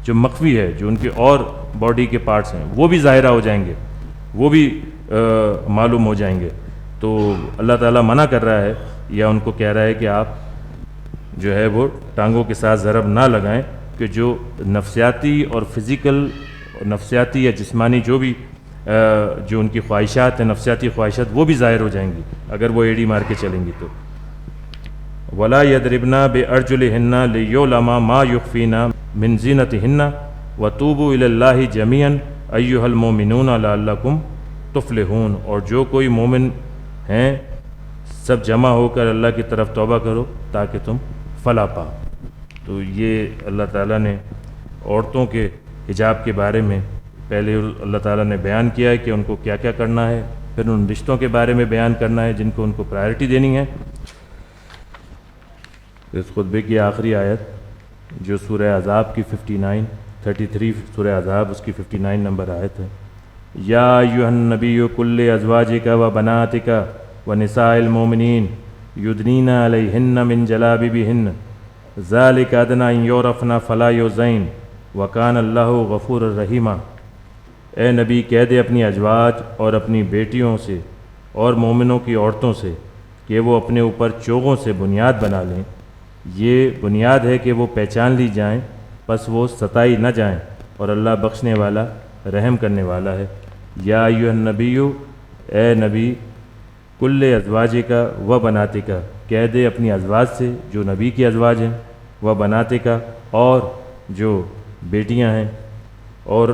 جو مخفی ہے، جو ان کے اور باڈی کے پارٹس ہیں، وہ بھی ظاہرہ ہو جائیں گے، وہ بھی معلوم ہو جائیں گے۔ تو اللہ تعالیٰ منع کر رہا ہے یا ان کو کہہ رہا ہے کہ آپ جو ہے وہ ٹانگوں کے ساتھ ضرب نہ لگائیں کہ جو نفسیاتی اور فزیکل، نفسیاتی یا جسمانی جو بھی جو ان کی خواہشات ہیں، نفسیاتی خواہشات، وہ بھی ظاہر ہو جائیں گی اگر وہ ایڑی مار کے چلیں گی تو۔ ولا یضربن بارجلہن لیعلم ما یخفین من زینتہن وتوبوا الی اللہ جمیعا ایھا المؤمنون لعلکم تفلحون، اور جو کوئی مومن ہیں سب جمع ہو کر اللہ کی طرف توبہ کرو تاکہ تم فلاح پاؤ۔ تو یہ اللہ تعالیٰ نے عورتوں کے حجاب کے بارے میں پہلے اللہ تعالیٰ نے بیان کیا ہے کہ ان کو کیا کیا کرنا ہے، پھر ان رشتوں کے بارے میں بیان کرنا ہے جن کو ان کو پرائرٹی دینی ہے، اس خطبے کی آخری آیت جو سورہ احزاب کی 33 سورہ احزاب اس کی 59 نمبر آیت ہے، یا ایھا النبی کل ازواجک و بناتک و نساء المؤمنین یدنین علیہن من جلابیبہن ذالک ادنی ان یعرفن فلا یؤذین وکان اللہ غفور الرحیما۔ اے نبی کہہ دے اپنی ازواج اور اپنی بیٹیوں سے اور مومنوں کی عورتوں سے کہ وہ اپنے اوپر چوغوں سے بنیاد بنا لیں، یہ بنیاد ہے کہ وہ پہچان لی جائیں پس وہ ستائی نہ جائیں، اور اللہ بخشنے والا رحم کرنے والا ہے۔ یا ایھا النبی، اے نبی، کل ازواجک و بناتک، کہہ دے اپنی ازواج سے جو نبی کی ازواج ہیں، و بناتک، اور جو بیٹیاں ہیں، اور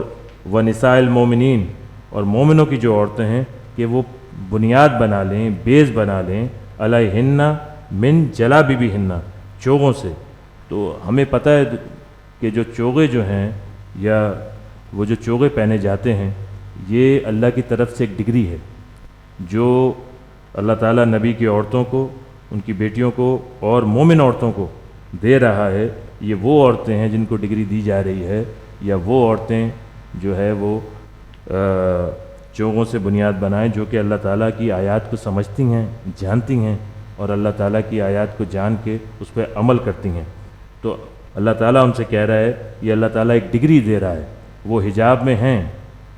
و نساء المومنین، اور مومنوں کی جو عورتیں ہیں، کہ وہ بنیاد بنا لیں، بیس بنا لیں، علیہن من جلابیبہن، چوغوں سے۔ تو ہمیں پتہ ہے کہ جو چوغے جو ہیں یا وہ جو چوغے پہنے جاتے ہیں، یہ اللہ کی طرف سے ایک ڈگری ہے جو اللہ تعالیٰ نبی کی عورتوں کو، ان کی بیٹیوں کو اور مومن عورتوں کو دے رہا ہے۔ یہ وہ عورتیں ہیں جن کو ڈگری دی جا رہی ہے، یا وہ عورتیں جو ہے وہ چوغوں سے بنیاد بنائیں جو کہ اللہ تعالیٰ کی آیات کو سمجھتی ہیں، جانتی ہیں، اور اللہ تعالیٰ کی آیات کو جان کے اس پہ عمل کرتی ہیں۔ تو اللہ تعالیٰ ان سے کہہ رہا ہے، یہ اللہ تعالیٰ ایک ڈگری دے رہا ہے۔ وہ حجاب میں ہیں،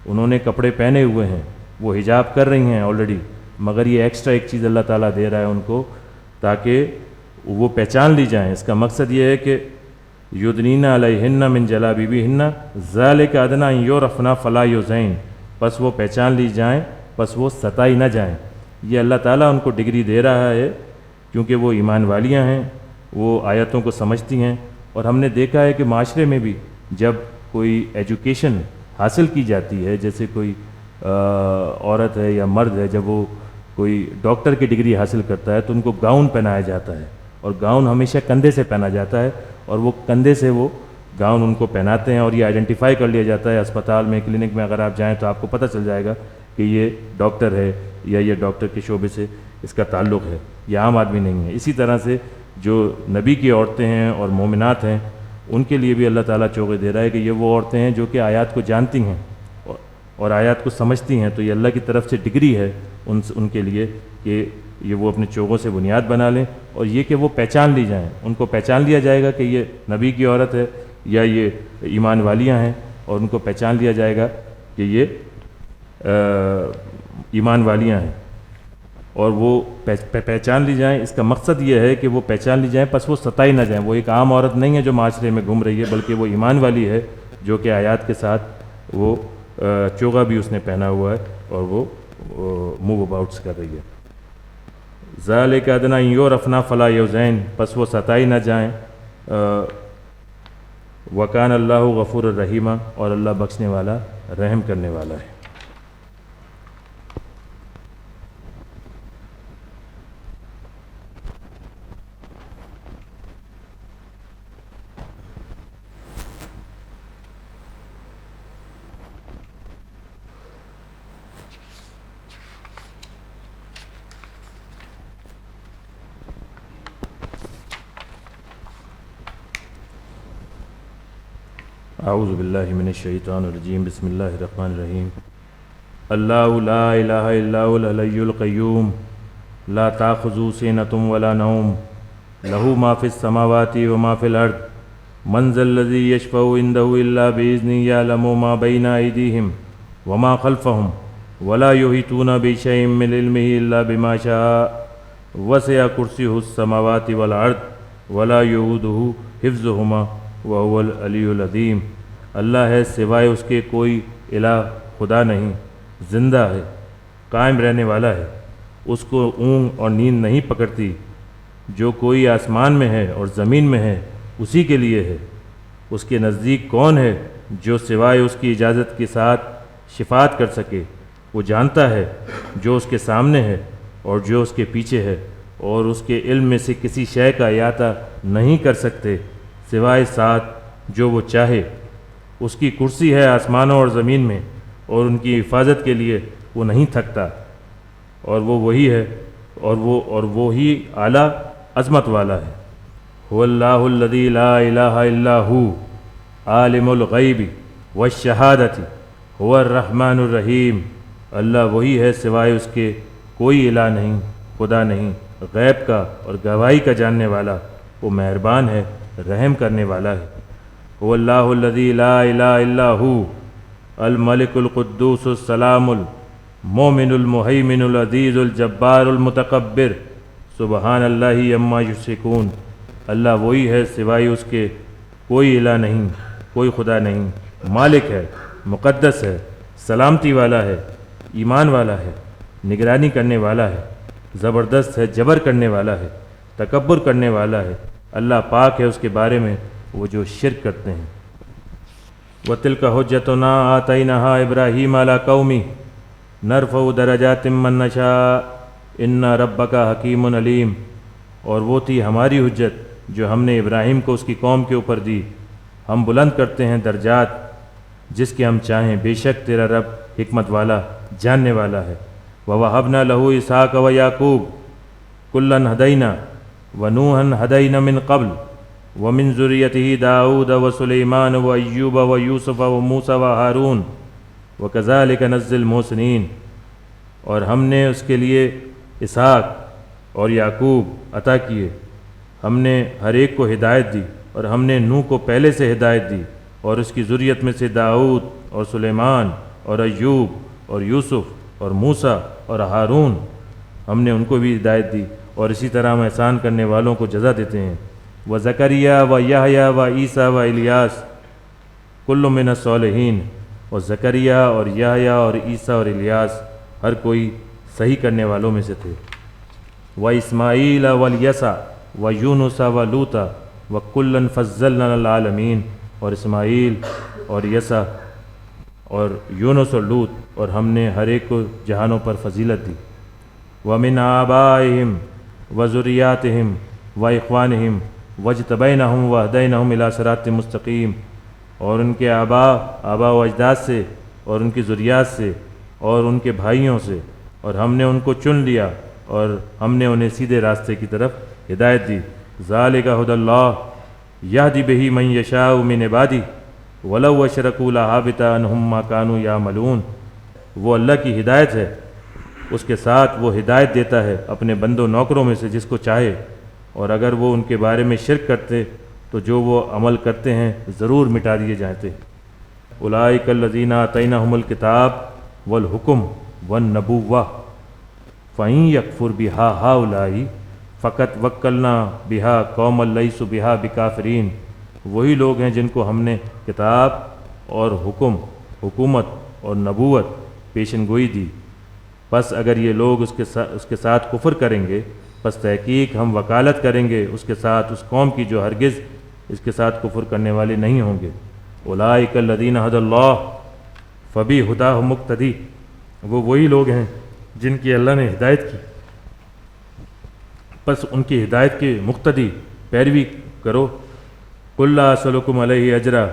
انہوں نے کپڑے پہنے ہوئے ہیں، وہ حجاب کر رہی ہیں آلریڈی، مگر یہ ایکسٹرا ایک چیز اللہ تعالیٰ دے رہا ہے ان کو تاکہ وہ پہچان لی جائیں۔ اس کا مقصد یہ ہے کہ یدنین علیہن من جلابیبہن ذالک ادنی ان یعرفن فلا یؤذین، پس وہ پہچان لی جائیں، پس وہ ستائی نہ جائیں۔ یہ اللہ تعالیٰ ان کو ڈگری دے رہا ہے کیونکہ وہ ایمان والیاں ہیں، وہ آیتوں کو سمجھتی ہیں۔ اور ہم نے دیکھا ہے کہ معاشرے میں بھی جب کوئی ایجوکیشن حاصل کی جاتی ہے، جیسے کوئی عورت ہے یا مرد ہے، جب وہ کوئی ڈاکٹر کی ڈگری حاصل کرتا ہے تو ان کو گاؤن پہنایا جاتا ہے، اور گاؤن ہمیشہ کندھے سے پہنا جاتا ہے، اور وہ کندھے سے وہ گاؤن ان کو پہناتے ہیں، اور یہ آئیڈینٹیفائی کر لیا جاتا ہے اسپتال میں، کلینک میں اگر آپ جائیں تو آپ کو پتہ چل جائے گا کہ یہ ڈاکٹر ہے یا یہ ڈاکٹر کے شعبے سے اس کا تعلق ہے، یہ عام آدمی نہیں ہے۔ اسی طرح سے جو نبی کی عورتیں ہیں اور مومنات ہیں، ان کے لیے بھی اللہ تعالیٰ چوغے دے رہا ہے کہ یہ وہ عورتیں ہیں جو کہ آیات کو جانتی ہیں اور آیات کو سمجھتی ہیں، تو یہ اللہ کی طرف سے ڈگری ہے ان کے لیے کہ یہ وہ اپنے چوغوں سے بنیاد بنا لیں، اور یہ کہ وہ پہچان لی جائیں، ان کو پہچان لیا جائے گا کہ یہ نبی کی عورت ہے یا یہ ایمان والیاں ہیں، اور ان کو پہچان لیا جائے گا کہ یہ ایمان والیاں ہیں، اور وہ پہچان لی جائیں۔ اس کا مقصد یہ ہے کہ وہ پہچان لی جائیں پس وہ ستائی نہ جائیں۔ وہ ایک عام عورت نہیں ہے جو معاشرے میں گھوم رہی ہے، بلکہ وہ ایمان والی ہے جو کہ آیات کے ساتھ وہ چوغا بھی اس نے پہنا ہوا ہے اور وہ موو اباؤٹس کر رہی ہے۔ ذالک ادنی ان یعرفن فلا یؤذین، پس وہ ستائی نہ جائیں، وکان اللہ غفور الرحیم، اور اللہ بخشنے والا رحم کرنے والا ہے۔ اعوذ باللہ من الشیطان الرجیم، بسم اللہ الرحمن الرحیم۔ اللہ لا الہ الا هو الحی القیوم لا تأخذہ سنۃ ولا نوم لہ ما فی السماوات وما فی الارض من ذا الذی یشفع عندہ الا بإذنہ یعلم ما بین ایدیہم وما خلفہم ولا یحیطون بشیء من علمہ الا بما شاء وسع کرسیہ السماوات والارض ولا یؤودہ حفظہما وهو العلی العظیم۔ اللہ ہے، سوائے اس کے کوئی الہ خدا نہیں، زندہ ہے، قائم رہنے والا ہے، اس کو اونگ اور نیند نہیں پکڑتی۔ جو کوئی آسمان میں ہے اور زمین میں ہے اسی کے لیے ہے۔ اس کے نزدیک کون ہے جو سوائے اس کی اجازت کے ساتھ شفاعت کر سکے؟ وہ جانتا ہے جو اس کے سامنے ہے اور جو اس کے پیچھے ہے، اور اس کے علم میں سے کسی شے کا احاطہ نہیں کر سکتے سوائے ساتھ جو وہ چاہے۔ اس کی کرسی ہے آسمانوں اور زمین میں، اور ان کی حفاظت کے لیے وہ نہیں تھکتا، اور وہ وہی ہے، اور وہی اعلیٰ عظمت والا ہے۔ هو اللہ الذی لا الہ الا هو عالم الغیب والشہادۃ هو الرحمن الرحیم، اللہ وہی ہے، سوائے اس کے کوئی الہ نہیں، خدا نہیں، غیب کا اور گواہی کا جاننے والا، وہ مہربان ہے، رحم کرنے والا ہے۔ هو اللہ الذی لا الہ الا هو الملک القدوس السلام المومن المہیمن العزیز الجبار المتکبر سبحان اللہ عما یشرکون، اللہ وہی ہے، سوائے اس کے کوئی الہ نہیں، کوئی خدا نہیں، مالک ہے، مقدس ہے، سلامتی والا ہے، ایمان والا ہے، نگرانی کرنے والا ہے، زبردست ہے، جبر کرنے والا ہے، تکبر کرنے والا ہے، اللہ پاک ہے اس کے بارے میں وہ جو شرک کرتے ہیں۔ وَتِلْكَ حُجَّتُنَا آتَيْنَاهَا إِبْرَاهِيمَ عَلَىٰ قَوْمِهِ نَرْفَعُ دَرَجَاتٍ مَّن نَّشَاءُ إِنَّ رَبَّكَ حَكِيمٌ عَلِيمٌ، اور وہ تھی ہماری حجت جو ہم نے ابراہیم کو اس کی قوم کے اوپر دی، ہم بلند کرتے ہیں درجات جس کے ہم چاہیں، بے شک تیرا رب حکمت والا جاننے والا ہے۔ وَوَهَبْنَا لَهُ إِسْحَاقَ وَيَعْقُوبَ كُلًّا هَدَيْنَا وَنُوحًا هَدَيْنَا مِن قَبْلُ وَمِن ذُرِّيَّتِهِ دَاوُودَ وَسُلَيْمَانَ وَأَيُّوبَ وَيُوسُفَ وَمُوسَىٰ وَهَارُونَ وَكَذَٰلِكَ نَجْزِي الْمُحْسِنِينَ، اور ہم نے اس کے لیے اسحاق اور یعقوب عطا کیے، ہم نے ہر ایک کو ہدایت دی، اور ہم نے نوح کو پہلے سے ہدایت دی، اور اس کی ذریت میں سے داؤد اور سلیمان اور ایوب اور یوسف اور موسیٰ اور ہارون، ہم نے ان کو بھی ہدایت دی، اور اسی طرح ہم احسان کرنے والوں کو جزا دیتے ہیں۔ وزکریا و یحییٰ و عیسیٰ و الیاس کل من الصالحین، اور زکریا اور یحییٰ اور عیسیٰ اور الیاس ہر کوئی صحیح کرنے والوں میں سے تھے۔ و اسماعیل و الیسع و یونس و لوطا و کلا فضلنا العالمین، اور اسماعیل اور یسع اور یونس اور لوط، اور ہم نے ہر ایک کو جہانوں پر فضیلت دی۔ ومن آبائہم وذریاتہم واخوانہم واجتبینہم وہدینہم الی صراط مستقیم، اور ان کے آبا و اجداد سے اور ان کی ذریات سے اور ان کے بھائیوں سے، اور ہم نے ان کو چن لیا اور ہم نے انہیں سیدھے راستے کی طرف ہدایت دی۔ ذالک ھدی اللہ یہدی بہ من یشاء من عبادہ ولو اشرکوا لحبط عنہم ما کانوا یعملون، وہ اللہ کی ہدایت ہے، اس کے ساتھ وہ ہدایت دیتا ہے اپنے بندوں نوکروں میں سے جس کو چاہے، اور اگر وہ ان کے بارے میں شرک کرتے تو جو وہ عمل کرتے ہیں ضرور مٹا دیے جاتے۔ اولئک الذین آتیناہم الکتاب والحکم والنبوۃ فإن یکفر بہا ہؤلاء فقد وکلنا بہا قوما لیسوا بہا بکافرین، وہی لوگ ہیں جن کو ہم نے کتاب اور حکم، حکومت اور نبوت پیشن گوئی دی، پس اگر یہ لوگ اس کے ساتھ کفر کریں گے، پس تحقیق ہم وکالت کریں گے اس کے ساتھ اس قوم کی جو ہرگز اس کے ساتھ کفر کرنے والے نہیں ہوں گے۔ اولئک الذین ھدی اللہ فبہداہ مقتدی، وہ وہی لوگ ہیں جن کی اللہ نے ہدایت کی، پس ان کی ہدایت کے مقتدی پیروی کرو۔ قل لا اسألکم علیہ اجرا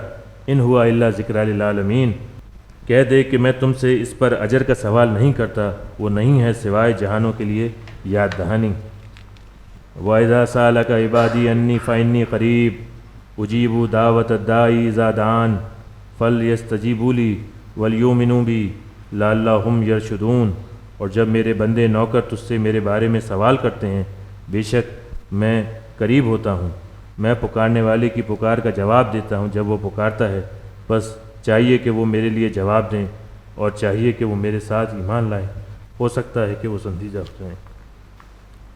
ان ہوا الا ذکری للعالمین، کہہ دے کہ میں تم سے اس پر اجر کا سوال نہیں کرتا، وہ نہیں ہے سوائے جہانوں کے لیے یاد دہانی۔ وَإِذَا سَأَلَكَ عِبَادِي أَنِّي فَإِنِّي قَرِيبٌ أُجِيبُ دَعْوَةَ الدَّاعِ إِذَا دَعَانِ فَلْيَسْتَجِیبُوا لِی وَلْیُؤْمِنُوا بِی لَعَلَّهُمْ یرشدون، اور جب میرے بندے نوکر تجھ سے میرے بارے میں سوال کرتے ہیں، بے شک میں قریب ہوتا ہوں، میں پکارنے والے کی پکار کا جواب دیتا ہوں جب وہ پکارتا ہے، بس چاہیے کہ وہ میرے لیے جواب دیں، اور چاہیے کہ وہ میرے ساتھ ایمان لائیں، ہو سکتا ہے کہ وہ سمجھیدہ ہو جائیں۔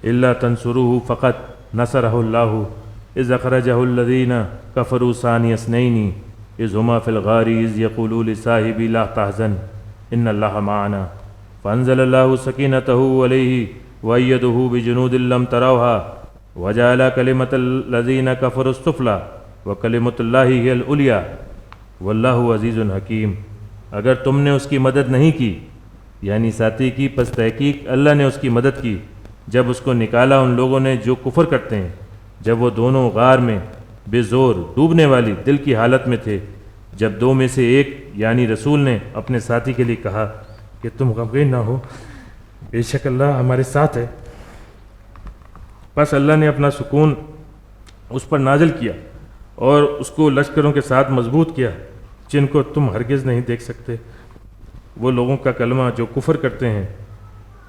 الا تنصروه فقط نصرہ اللہ اذ اخرجہ الذین کفروا ثانی اثنین اذ ہما فی الغار اذ یقول لصاحبہ لا تحزن ان اللہ معنا فانزل اللہ سکینتہ علیہ وأیدہ بجنود لم تروها وجعل کلمۃ الذین کفروا السفلی وکلمۃ اللہ ہی العلیٰ واللہ عزیز حکیم، اگر تم نے اس کی مدد نہیں کی یعنی ساتھی کی، پس تحقیق اللہ نے اس کی مدد کی جب اس کو نکالا ان لوگوں نے جو کفر کرتے ہیں، جب وہ دونوں غار میں بے زور ڈوبنے والی دل کی حالت میں تھے، جب دو میں سے ایک یعنی رسول نے اپنے ساتھی کے لیے کہا کہ تم غمگین نہ ہو، بے شک اللہ ہمارے ساتھ ہے، پس اللہ نے اپنا سکون اس پر نازل کیا اور اس کو لشکروں کے ساتھ مضبوط کیا جن کو تم ہرگز نہیں دیکھ سکتے۔ وہ لوگوں کا کلمہ جو کفر کرتے ہیں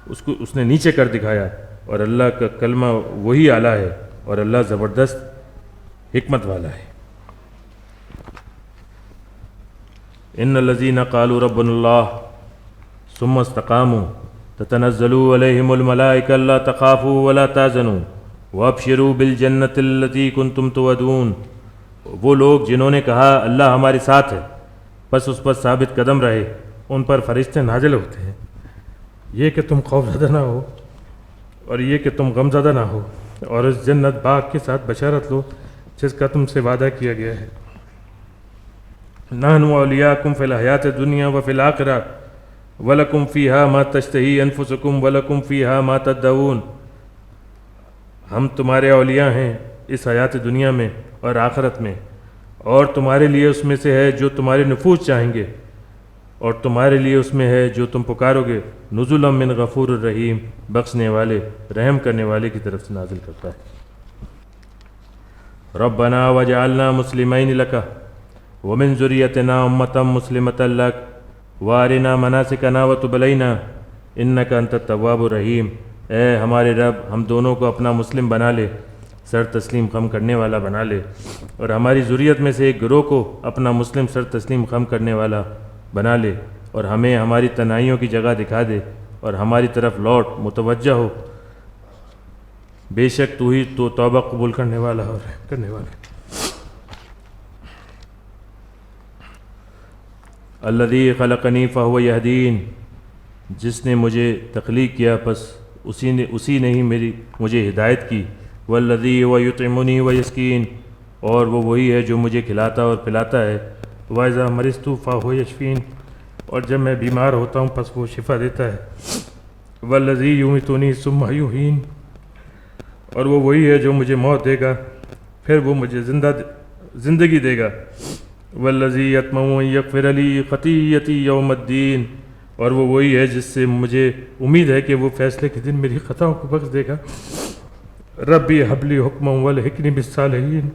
اس نے نیچے کر دکھایا، اور اللہ کا کلمہ وہی اعلیٰ ہے، اور اللہ زبردست حکمت والا ہے۔ ان الذین قالوا ربنا اللہ ثم استقاموا تتنزل علیہم الملائکۃ الا تخافوا ولا تحزنوا وابشروا بالجنۃ التی کنتم توعدون۔ وہ لوگ جنہوں نے کہا اللہ ہمارے ساتھ ہے، بس اس پر ثابت قدم رہے، ان پر فرشتے نازل ہوتے ہیں، یہ کہ تم خوف زدہ نہ ہو اور یہ کہ تم غم زدہ نہ ہو، اور اس جنت باغ کے ساتھ بشارت لو جس کا تم سے وعدہ کیا گیا ہے۔ نحن اولیاءکم فی الحیات الدنیا وفی الآخرہ ولکم فیہا ما تشتہی انفسکم ولکم فیہا ما تدعون۔ ہم تمہارے اولیاء ہیں اس حیات دنیا میں اور آخرت میں، اور تمہارے لیے اس میں سے ہے جو تمہارے نفوس چاہیں گے، اور تمہارے لیے اس میں ہے جو تم پکارو گے۔ نزلا من غفور الرحیم، بخشنے والے رحم کرنے والے کی طرف سے نازل کرتا ہے۔ ربنا وجعلنا مسلمین لک ومن ذریتنا امۃ مسلمۃ لک وارنا مناسکنا وتب علینا انک انت التواب الرحیم۔ اے ہمارے رب، ہم دونوں کو اپنا مسلم بنا لے، سر تسلیم خم کرنے والا بنا لے، اور ہماری ذریت میں سے ایک گروہ کو اپنا مسلم سر تسلیم خم کرنے والا بنا لے، اور ہمیں ہماری تنہائیوں کی جگہ دکھا دے اور ہماری طرف لوٹ متوجہ ہو، بے شک تو ہی تو توبہ قبول کرنے والا اور رحم کرنے والا۔ الذی خلقنی فہو یہدین، جس نے مجھے تخلیق کیا پس اسی نے ہی مجھے ہدایت کی۔ والذی هو یطعمنی ویسقین، اور وہ وہی ہے جو مجھے کھلاتا اور پلاتا ہے۔ وَإِذَا مَرِضْتُ فَهُوَ یشفین، اور جب میں بیمار ہوتا ہوں پس وہ شفا دیتا ہے۔ والذی یمیتنی ثم یحیین، اور وہ وہی ہے جو مجھے موت دے گا پھر وہ مجھے زندگی دے گا۔ والذی یطمع ان یغفر لی خطیئتی یوم الدین، اور وہ وہی ہے جس سے مجھے امید ہے کہ وہ فیصلے کے دن میری خطاؤں کو بخش دے گا۔ ربی حب لی حکما والحقنی بالصالحین،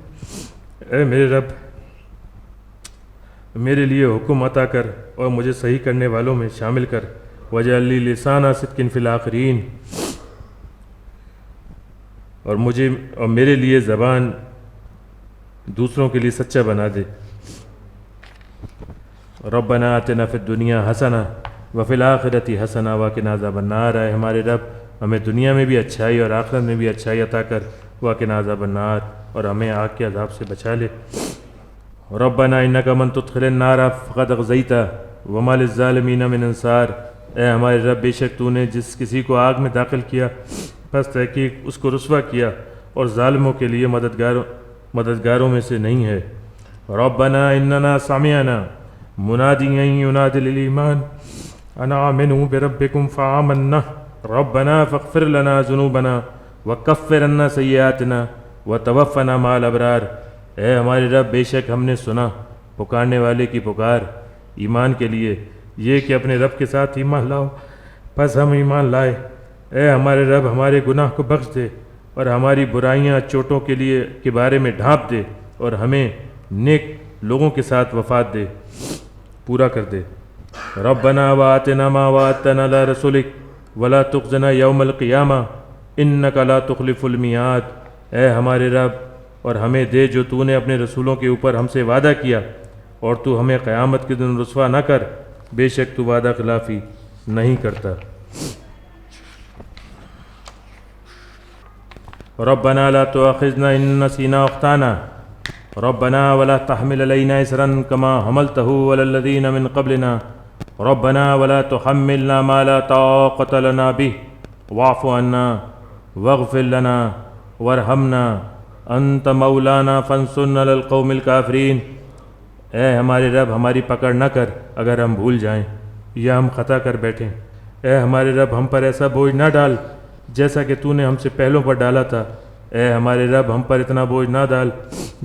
اے میرے رب میرے لیے حکم عطا کر اور مجھے صحیح کرنے والوں میں شامل کر۔ واجعل لی لسان صدق فی الآخرین، اور میرے لیے زبان دوسروں کے لیے سچا بنا دے۔ ربنا آتنا فی الدنیا حسنہ وفی الآخرۃ حسنہ وقنا عذاب النار، اے ہمارے رب ہمیں دنیا میں بھی اچھائی اور آخرت میں بھی اچھائی عطا کر، وقنا عذاب النار، اور ہمیں آگ کے عذاب سے بچا لے۔ ربنا انک من تدخل النار فقد اخزیتہ وما للظالمین من انصار، اے ہمارے رب بے شک تو نے جس کسی کو آگ میں داخل کیا بس تحقیق اس کو رسوا کیا، اور ظالموں کے لیے مددگاروں میں سے نہیں ہے۔ ربنا اننا سمعنا منادیا ینادی للایمان ان آمنوا بربکم فآمنا ربنا فاغفر لنا ذنوبنا وکفر عنا سیئاتنا وتوفنا مع الابرار، اے ہمارے رب بے شک ہم نے سنا پکارنے والے کی پکار ایمان کے لیے، یہ کہ اپنے رب کے ساتھ ایمان لاؤ، پس ہم ایمان لائے۔ اے ہمارے رب ہمارے گناہ کو بخش دے اور ہماری برائیاں چوٹوں کے بارے میں ڈھانپ دے، اور ہمیں نیک لوگوں کے ساتھ وفات دے پورا کر دے۔ ربنا وآتنا ما وعدتنا علی رسولک ولا تخزنا یوم القیامہ انک لا تخلف المیعاد، اے ہمارے رب اور ہمیں دے جو تو نے اپنے رسولوں کے اوپر ہم سے وعدہ کیا، اور تو ہمیں قیامت کے دن رسوا نہ کر، بے شک تو وعدہ خلافی نہیں کرتا۔ ربنا لا تؤاخذنا ان نسینا واخطانا ربنا ولا تحمل علينا إصرا كما حملته على الذين من قبلنا ربنا ولا تحملنا ما لا طاقة لنا به واعف عنا واغفر لنا وارحمنا أنت مولانا فانصرنا على القوم الكافرين، اے ہمارے رب ہماری پکڑ نہ کر اگر ہم بھول جائیں یا ہم خطا کر بیٹھیں، اے ہمارے رب ہم پر ایسا بوجھ نہ ڈال جیسا کہ تو نے ہم سے پہلوں پر ڈالا تھا، اے ہمارے رب ہم پر اتنا بوجھ نہ ڈال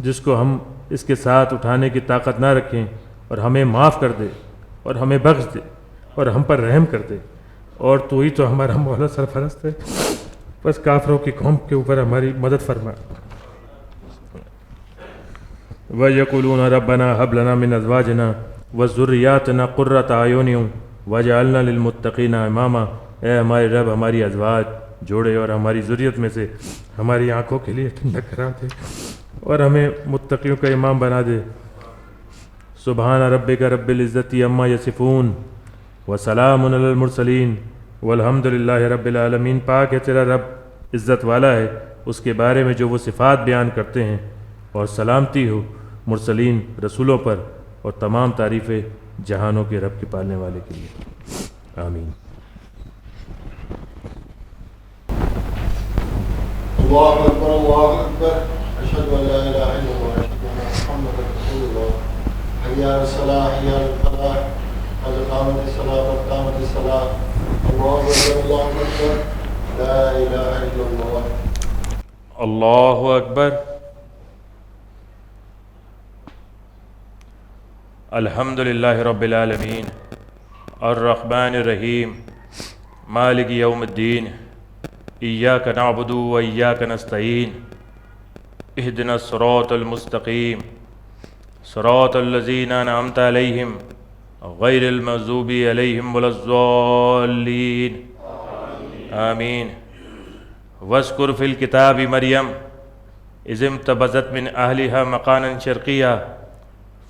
جس کو ہم اس کے ساتھ اٹھانے کی طاقت نہ رکھیں، اور ہمیں معاف کر دے اور ہمیں بخش دے اور ہم پر رحم کر دے، اور تو ہی تو ہمارا مولا سرپرست ہے، بس کافروں کی قوم کے اوپر ہماری مدد فرما۔ وَيَقُولُونَ رَبَّنَا هَبْ لَنَا مِنْ أَزْوَاجِنَا وَذُرِّيَّاتِنَا قُرَّةَ أَعْيُنٍ وَاجْعَلْنَا لِلْمُتَّقِينَ إِمَامًا، اے ہمارے رب ہماری ازواج جوڑے اور ہماری ذریت میں سے ہماری آنکھوں کے لیے ٹھنڈک کرا دے اور ہمیں متقیوں کا امام بنا دے۔ سبحان ربک رب العزت عما یصفون وسلام علی المرسلین والحمد للہ رب العالمین۔ پاک ہے تیرا رب، عزت والا ہے اس کے بارے میں جو وہ صفات بیان کرتے ہیں، اور سلامتی ہو مرسلین رسولوں پر، اور تمام تعریفیں جہانوں کے رب کے پالنے والے کے لیے۔ آمین۔ اللہ اکبر، اشہد ان لا الہ الا اللہ، اشہد ان محمد رسول اللہ۔ حی علی الصلاۃ، حی علی الفلاح، قد قامت الصلاۃ، قد قامت الصلاۃ۔ اللہ اکبر، اللہ اکبر، لا الہ الا اللہ۔ اللہ اکبر۔ الحمد للہ رب العالمین، الرحمن الرحیم، مالک یوم الدین، ایاک نعبد و ایاک نستعین، اہدنا الصراط المستقیم، صراط الذین انعمت علیہم غیر المغضوب علیہم ولا الضالین، آمین۔ واذکر فی الکتاب مریم اذ انتبذت من اہلہا مکانا شرقیا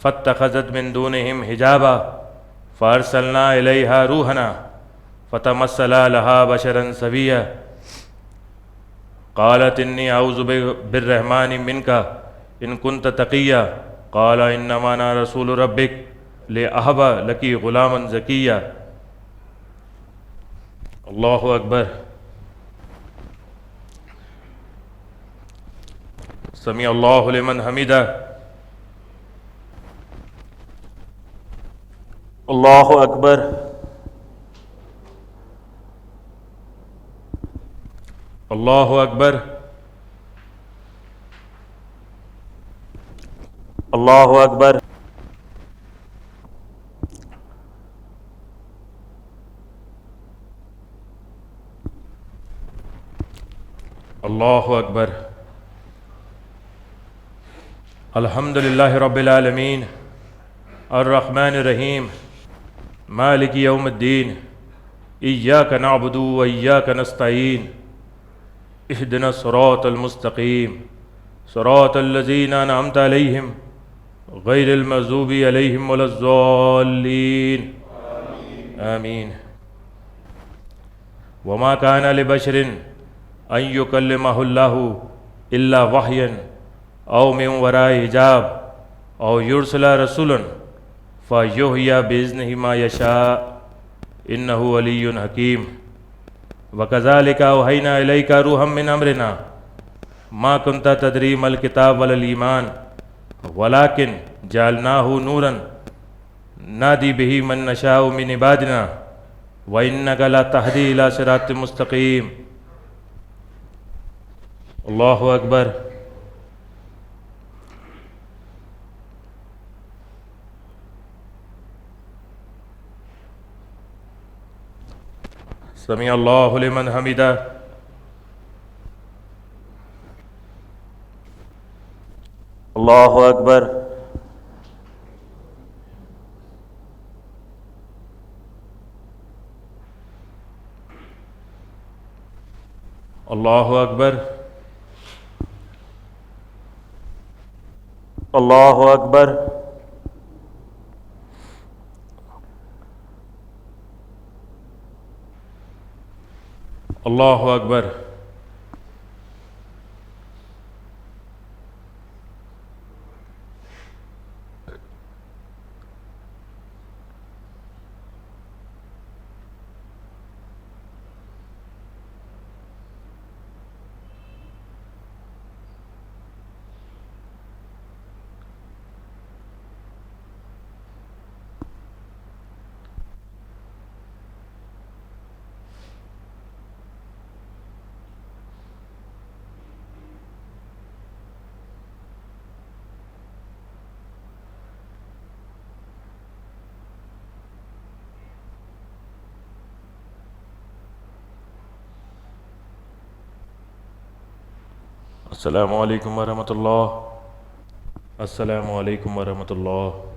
فاتخذت من دونہم حجابا فارسلنا الیہا روحنا فتمثل لہا بشرا سویا قالت انی اعوذ بالرحمن منک ان کنت تقیا قال انما انا رسول ربک لأہب لکی غلاما زکیا۔ اللہ اکبر۔ سمیع اللہ لمن حمدہ۔ اللہ اکبر۔ اللہ اکبر۔ اللہ اکبر۔ اللہ اکبر۔ الحمد للہ رب العالمین، الرحمن الرحیم، مالک یوم الدین، ایاک نعبد و ایاک نستعین، اہدنا الصراط المستقیم، صراط الذین انعمت علیہم غیر المغضوب علیہم ولا الضالین، آمین۔ وما کان لبشر ان یکلمہ اللہ الا وحیا او من وراء حجاب او یرسل رسولا فیحیی باذنہ ما یشاء انہ علی حکیم۔ وکذالک اوحینا الیک روحا من امرنا ما کنت تدری ما الکتاب ولا الایمان ولکن جعلناہ نورا نہدی بہ من نشاء من عبادنا وانک لتہدی الی صراط مستقیم۔ اللہ اکبر۔ سمیع اللہ لمن حمدہ۔ اللہ اکبر۔ اللہ اکبر۔ اللہ اکبر۔ اللہ اکبر۔ السلام علیکم ورحمۃ اللہ۔ السلام علیکم ورحمۃ اللہ